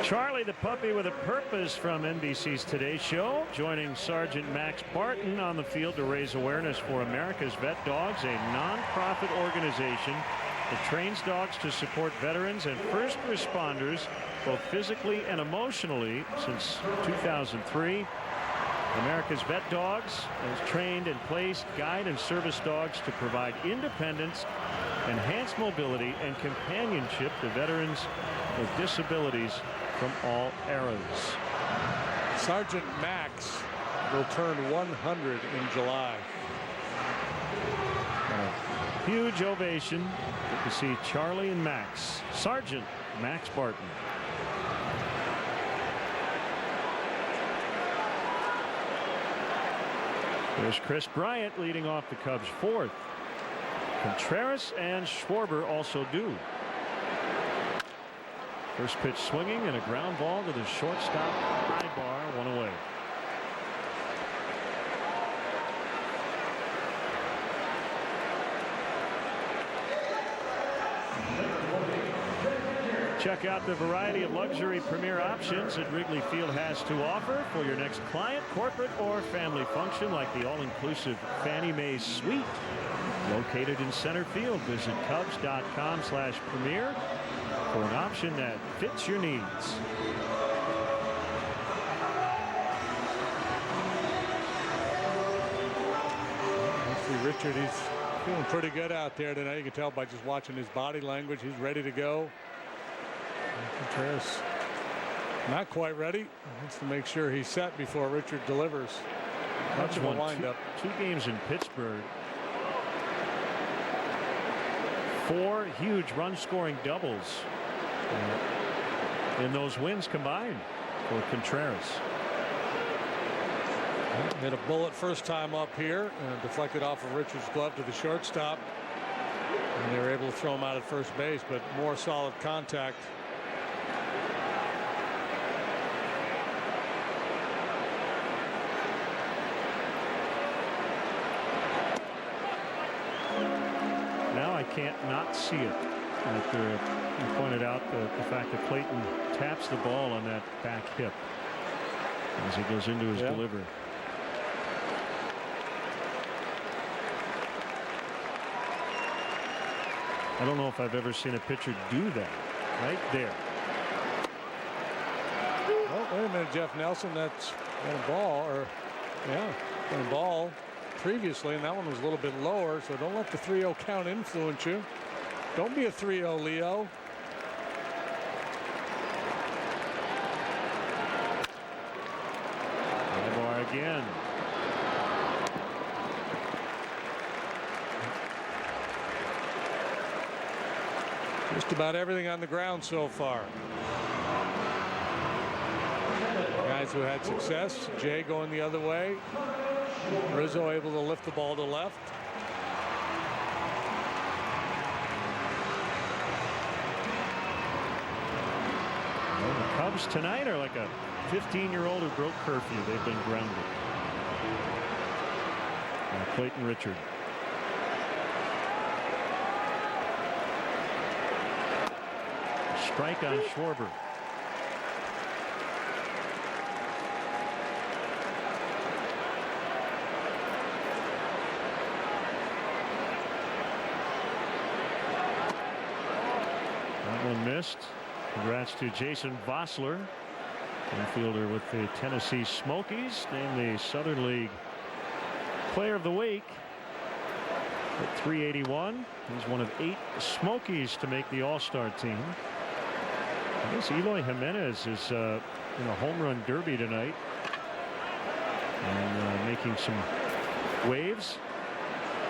Charlie the Puppy with a Purpose from NBC's Today Show, joining Sergeant Max Barton on the field to raise awareness for America's Vet Dogs, a nonprofit organization that trains dogs to support veterans and first responders both physically and emotionally since 2003. America's Vet Dogs has trained and placed guide and service dogs to provide independence, enhanced mobility, and companionship to veterans with disabilities from all eras. Sergeant Max will turn 100 in July. Huge ovation to see Charlie and Max. Sergeant Max Barton. There's Chris Bryant leading off the Cubs fourth. Contreras and Schwarber also do. First pitch swinging and a ground ball to the shortstop high bar, one away. Check out the variety of luxury premier options that Wrigley Field has to offer for your next client, corporate, or family function, like the all-inclusive Fannie Mae Suite. Located in center field, visit Cubs.com/premier for an option that fits your needs. Richard, he's feeling pretty good out there tonight. You can tell by just watching his body language. He's ready to go. Contreras not quite ready. He wants to make sure he's set before Richard delivers. Much of a windup. Two games in Pittsburgh. 4 huge run-scoring doubles in those wins combined for Contreras. Hit a bullet first time up here and deflected off of Richard's glove to the shortstop. And they were able to throw him out at first base, but more solid contact. Now I can't not see it. After you pointed out the fact that Clayton taps the ball on that back hip as he goes into his delivery. I don't know if I've ever seen a pitcher do that right there. Oh, wait a minute, Jeff Nelson. That's a ball, or a ball previously, and that one was a little bit lower. So don't let the 3-0 count influence you. Don't be a 3-0, Leo. High bar again. Just about everything on the ground so far. Guys who had success. Jay going the other way. Rizzo able to lift the ball to left. Well, the Cubs tonight are like a 15-year-old who broke curfew. They've been grounded. Clayton Richard. Strike on Schwarber. That one missed. Congrats to Jason Vossler. Infielder with the Tennessee Smokies, named the Southern League Player of the Week at 381. He's one of 8 Smokies to make the All-Star team. I guess Eloy Jimenez is in a home run derby tonight and making some waves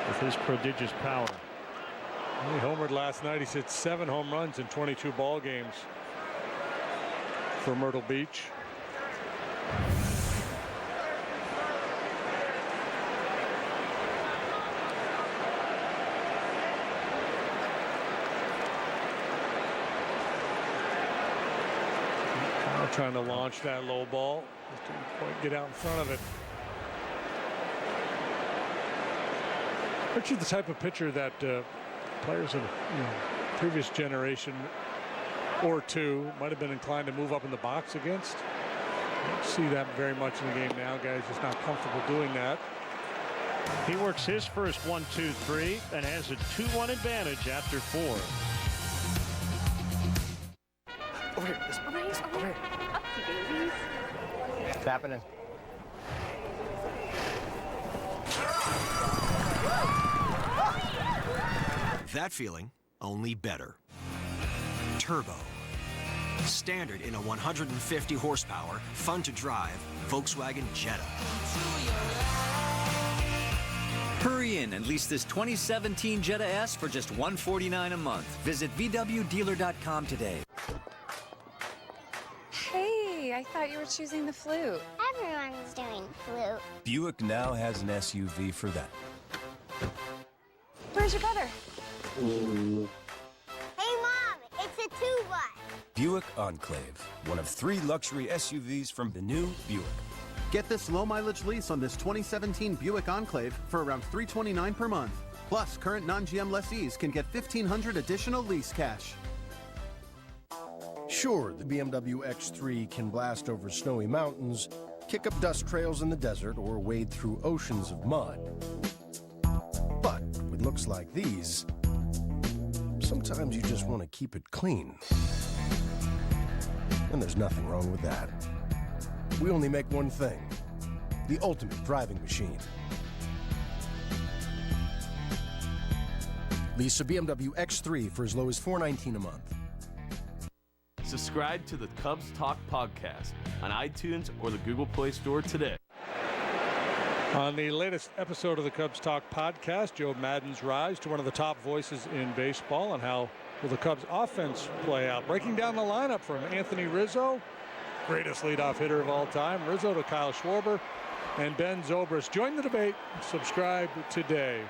with his prodigious power. He homered last night. He's hit 7 home runs in 22 ball games for Myrtle Beach. Trying to launch that low ball. Just didn't quite get out in front of it. Richard's the type of pitcher that players of previous generation or two might have been inclined to move up in the box against. I don't see that very much in the game now. Guys just not comfortable doing that. He works his first 1-2-3 and has a 2-1 advantage after 4. Over here. Over here. Up to babies. What's happening? That feeling, only better. Turbo. Standard in a 150 horsepower, fun to drive, Volkswagen Jetta. Hurry in and lease this 2017 Jetta S for just $149 a month. Visit VWDealer.com today. Hey, I thought you were choosing the flute. Everyone's doing flute. Buick now has an SUV for that. Where's your brother? Hey, Mom, it's a tuba. Buick Enclave, one of 3 luxury SUVs from the new Buick. Get this low-mileage lease on this 2017 Buick Enclave for around $329 per month. Plus, current non-GM lessees can get $1,500 additional lease cash. Sure, the BMW X3 can blast over snowy mountains, kick up dust trails in the desert, or wade through oceans of mud. But with looks like these, sometimes you just want to keep it clean. And there's nothing wrong with that. We only make one thing, the ultimate driving machine. Lease a BMW X3 for as low as $419 a month. Subscribe to the Cubs Talk podcast on iTunes or the Google Play Store today. On the latest episode of the Cubs Talk podcast, Joe Maddon's rise to one of the top voices in baseball and how will the Cubs offense play out. Breaking down the lineup from Anthony Rizzo, greatest leadoff hitter of all time, Rizzo to Kyle Schwarber and Ben Zobrist. Join the debate. Subscribe today.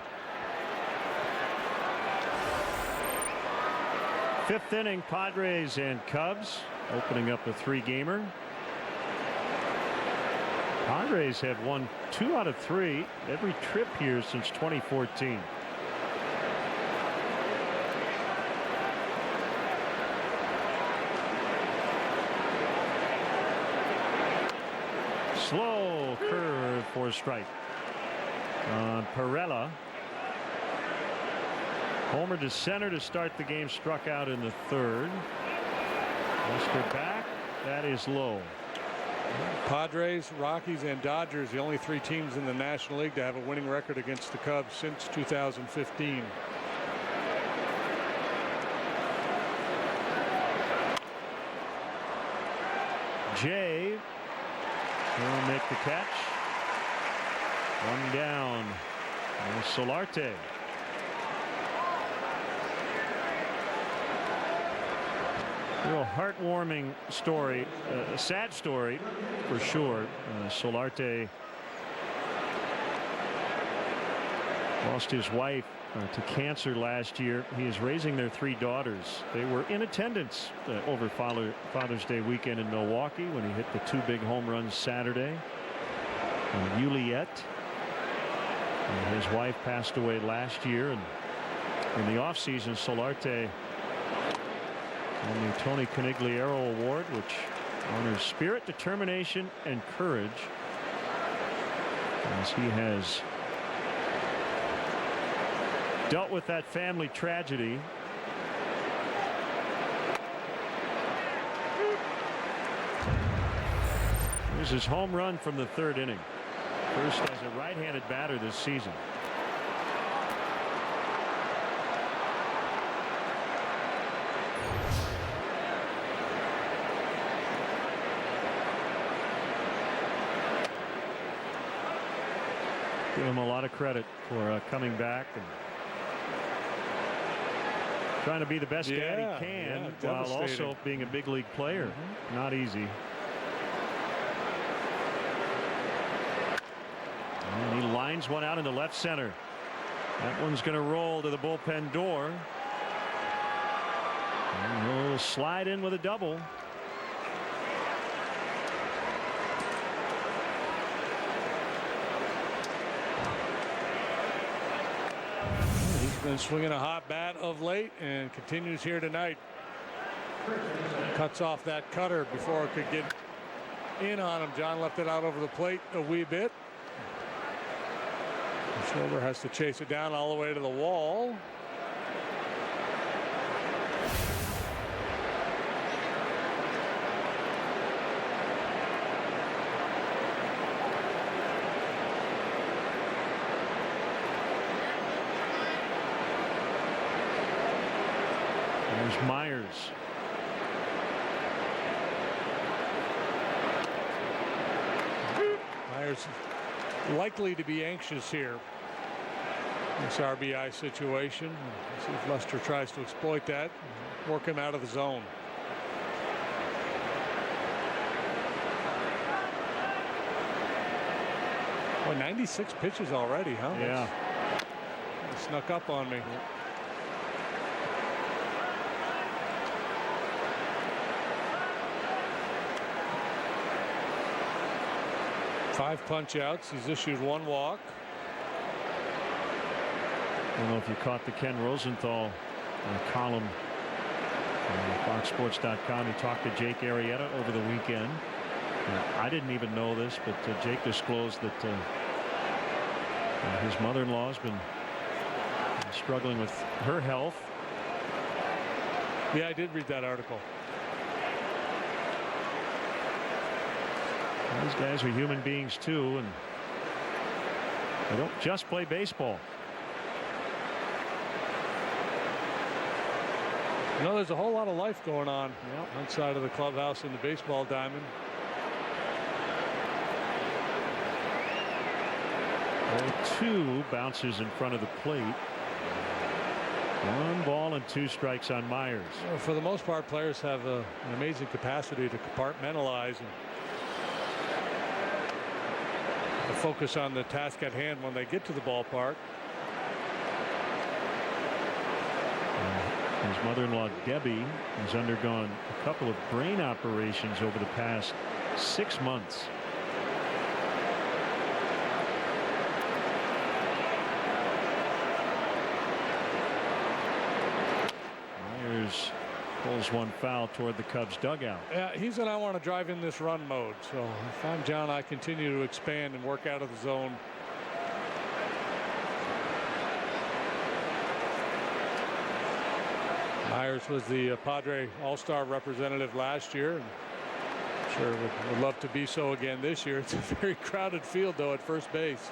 5th inning, Padres and Cubs opening up a 3-gamer. Padres have won 2 out of 3 every trip here since 2014. Slow curve for a strike on Perella. Homer to center to start the game, struck out in the 3rd. Lester back. That is low. Padres, Rockies, and Dodgers, the only 3 teams in the National League to have a winning record against the Cubs since 2015. Jay will make the catch. 1 down. And Solarte. Real heartwarming story, a sad story for sure. Solarte lost his wife to cancer last year. He is raising their 3 daughters. They were in attendance over Father's Day weekend in Milwaukee when he hit the 2 big home runs Saturday. Juliet, his wife, passed away last year, and in the offseason, Solarte won the Tony Conigliaro Award, which honors spirit, determination, and courage, as he has dealt with that family tragedy. Here's his home run from the 3rd inning. First as a right-handed batter this season. Give him a lot of credit for coming back and trying to be the best dad he can while also being a big league player. Not easy. And he lines one out into left center. That one's going to roll to the bullpen door. And he'll slide in with a double. Been swinging a hot bat of late and continues here tonight. Cuts off that cutter before it could get in on him. John left it out over the plate a wee bit. Schwarber has to chase it down all the way to the wall. There's Myers. Myers likely to be anxious here. This RBI situation. See if Lester tries to exploit that. Work him out of the zone. Oh, 96 pitches already, huh? Yeah. That snuck up on me. Five punch outs. He's issued 1 walk. I don't know if you caught the Ken Rosenthal column on FoxSports.com. He talked to Jake Arrieta over the weekend. I didn't even know this, but Jake disclosed that his mother-in-law has been struggling with her health. Yeah, I did read that article. These guys are human beings too, and they don't just play baseball. You know, there's a whole lot of life going on outside of the clubhouse and the baseball diamond. 0-2 bounces in front of the plate. 1 ball and 2 strikes on Myers. Well, for the most part, players have an amazing capacity to compartmentalize and focus on the task at hand when they get to the ballpark. His mother-in-law Debbie has undergone a couple of brain operations over the past 6 months. Myers pulls 1 foul toward the Cubs dugout. Yeah, he's in I want to drive in this run mode. So if I'm John, I continue to expand and work out of the zone. Myers was the Padre All-Star representative last year. And sure would love to be so again this year. It's a very crowded field, though, at first base.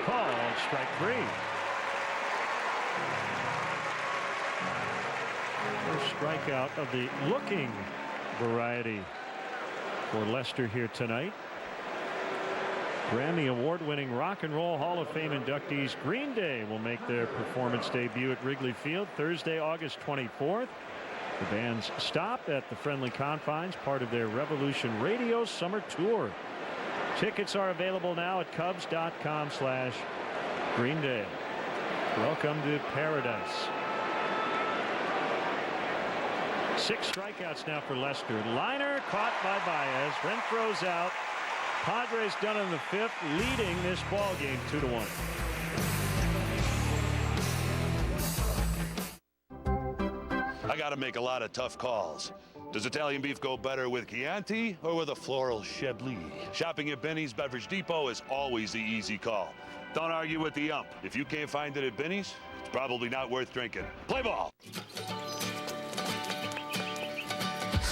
Called strike 3. First strikeout of the looking variety for Lester here tonight. Grammy Award-winning Rock and Roll Hall of Fame inductees Green Day will make their performance debut at Wrigley Field Thursday, August 24th. The band's stop at the friendly confines, part of their Revolution Radio Summer Tour. Tickets are available now at Cubs.com/Green Day. Welcome to paradise. 6 strikeouts now for Lester. Liner caught by Baez. Renfroe's out. Padres done in the 5th, leading this ball game 2-1. I got to make a lot of tough calls. Does Italian beef go better with Chianti or with a floral Chablis? Shopping at Benny's Beverage Depot is always the easy call. Don't argue with the ump. If you can't find it at Benny's, it's probably not worth drinking. Play ball.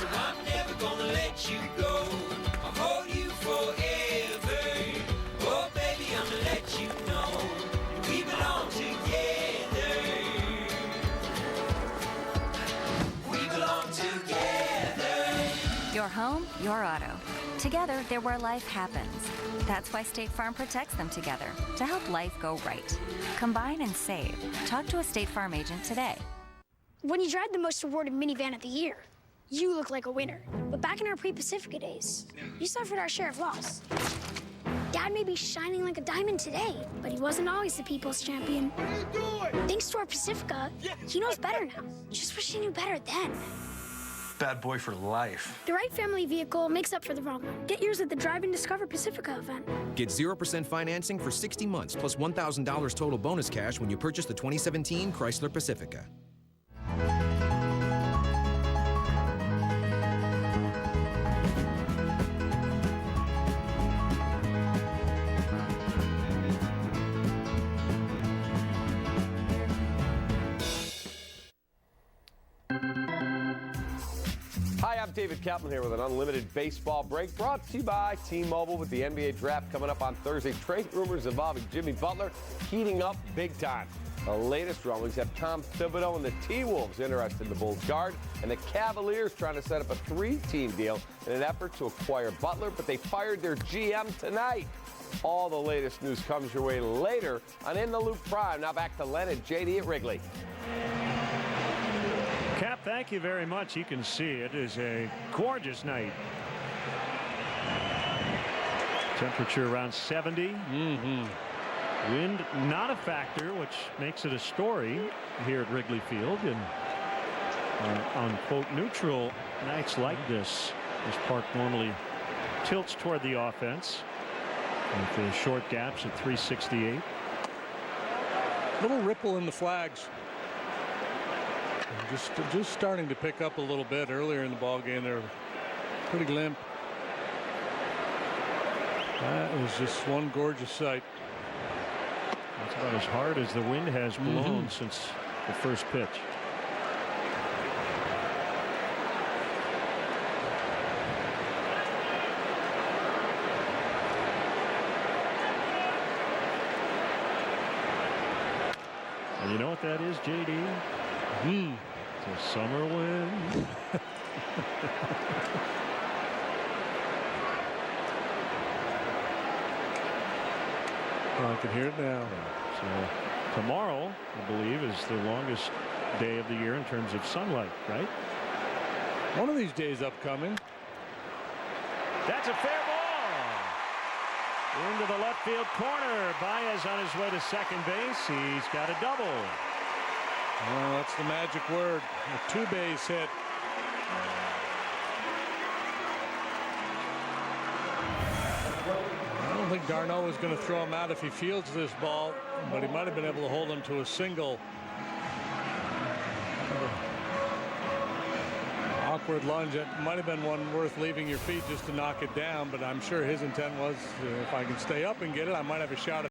So I'm never gonna let you go. I'll hold you forever. Oh, baby, I'm gonna let you know we belong together. We belong together. Your home, your auto. Together, they're where life happens. That's why State Farm protects them together, to help life go right. Combine and save. Talk to a State Farm agent today. When you drive the most awarded minivan of the year, you look like a winner. But back in our pre-Pacifica days, you suffered our share of loss. Dad may be shining like a diamond today, but he wasn't always the people's champion. What are you doing? Thanks to our Pacifica, he knows better now. Just wish he knew better then. Bad boy for life. The right family vehicle makes up for the wrong one. Get yours at the Drive and Discover Pacifica event. Get 0% financing for 60 months plus $1,000 total bonus cash when you purchase the 2017 Chrysler Pacifica. Hi, I'm David Kaplan here with an unlimited baseball break brought to you by T-Mobile with the NBA draft coming up on Thursday. Trade rumors involving Jimmy Butler heating up big time. The latest rumblings have Tom Thibodeau and the T-Wolves interested in the Bulls guard, and the Cavaliers trying to set up a 3-team deal in an effort to acquire Butler, but they fired their GM tonight. All the latest news comes your way later on In the Loop Prime. Now back to Len and JD at Wrigley. Cap, thank you very much. You can see it is a gorgeous night. Temperature around 70. Wind not a factor, which makes it a story here at Wrigley Field. And on quote neutral nights like this park normally tilts toward the offense with the short gaps at 368. Little ripple in the flags. Just starting to pick up a little bit. Earlier in the ball game, they're pretty limp. That was just one gorgeous sight. That's about as hard as the wind has blown since the first pitch. And you know what that is, JD? It's a summer wind. I can hear it now. So tomorrow, I believe, is the longest day of the year in terms of sunlight, right? One of these days upcoming. That's a fair ball. Into the left field corner. Baez on his way to second base. He's got a double. Well, that's the magic word. A two-base hit. I don't think Darno was going to throw him out if he fields this ball, but he might have been able to hold him to a single. Awkward lunge. It might have been one worth leaving your feet just to knock it down, but I'm sure his intent was if I can stay up and get it, I might have a shot at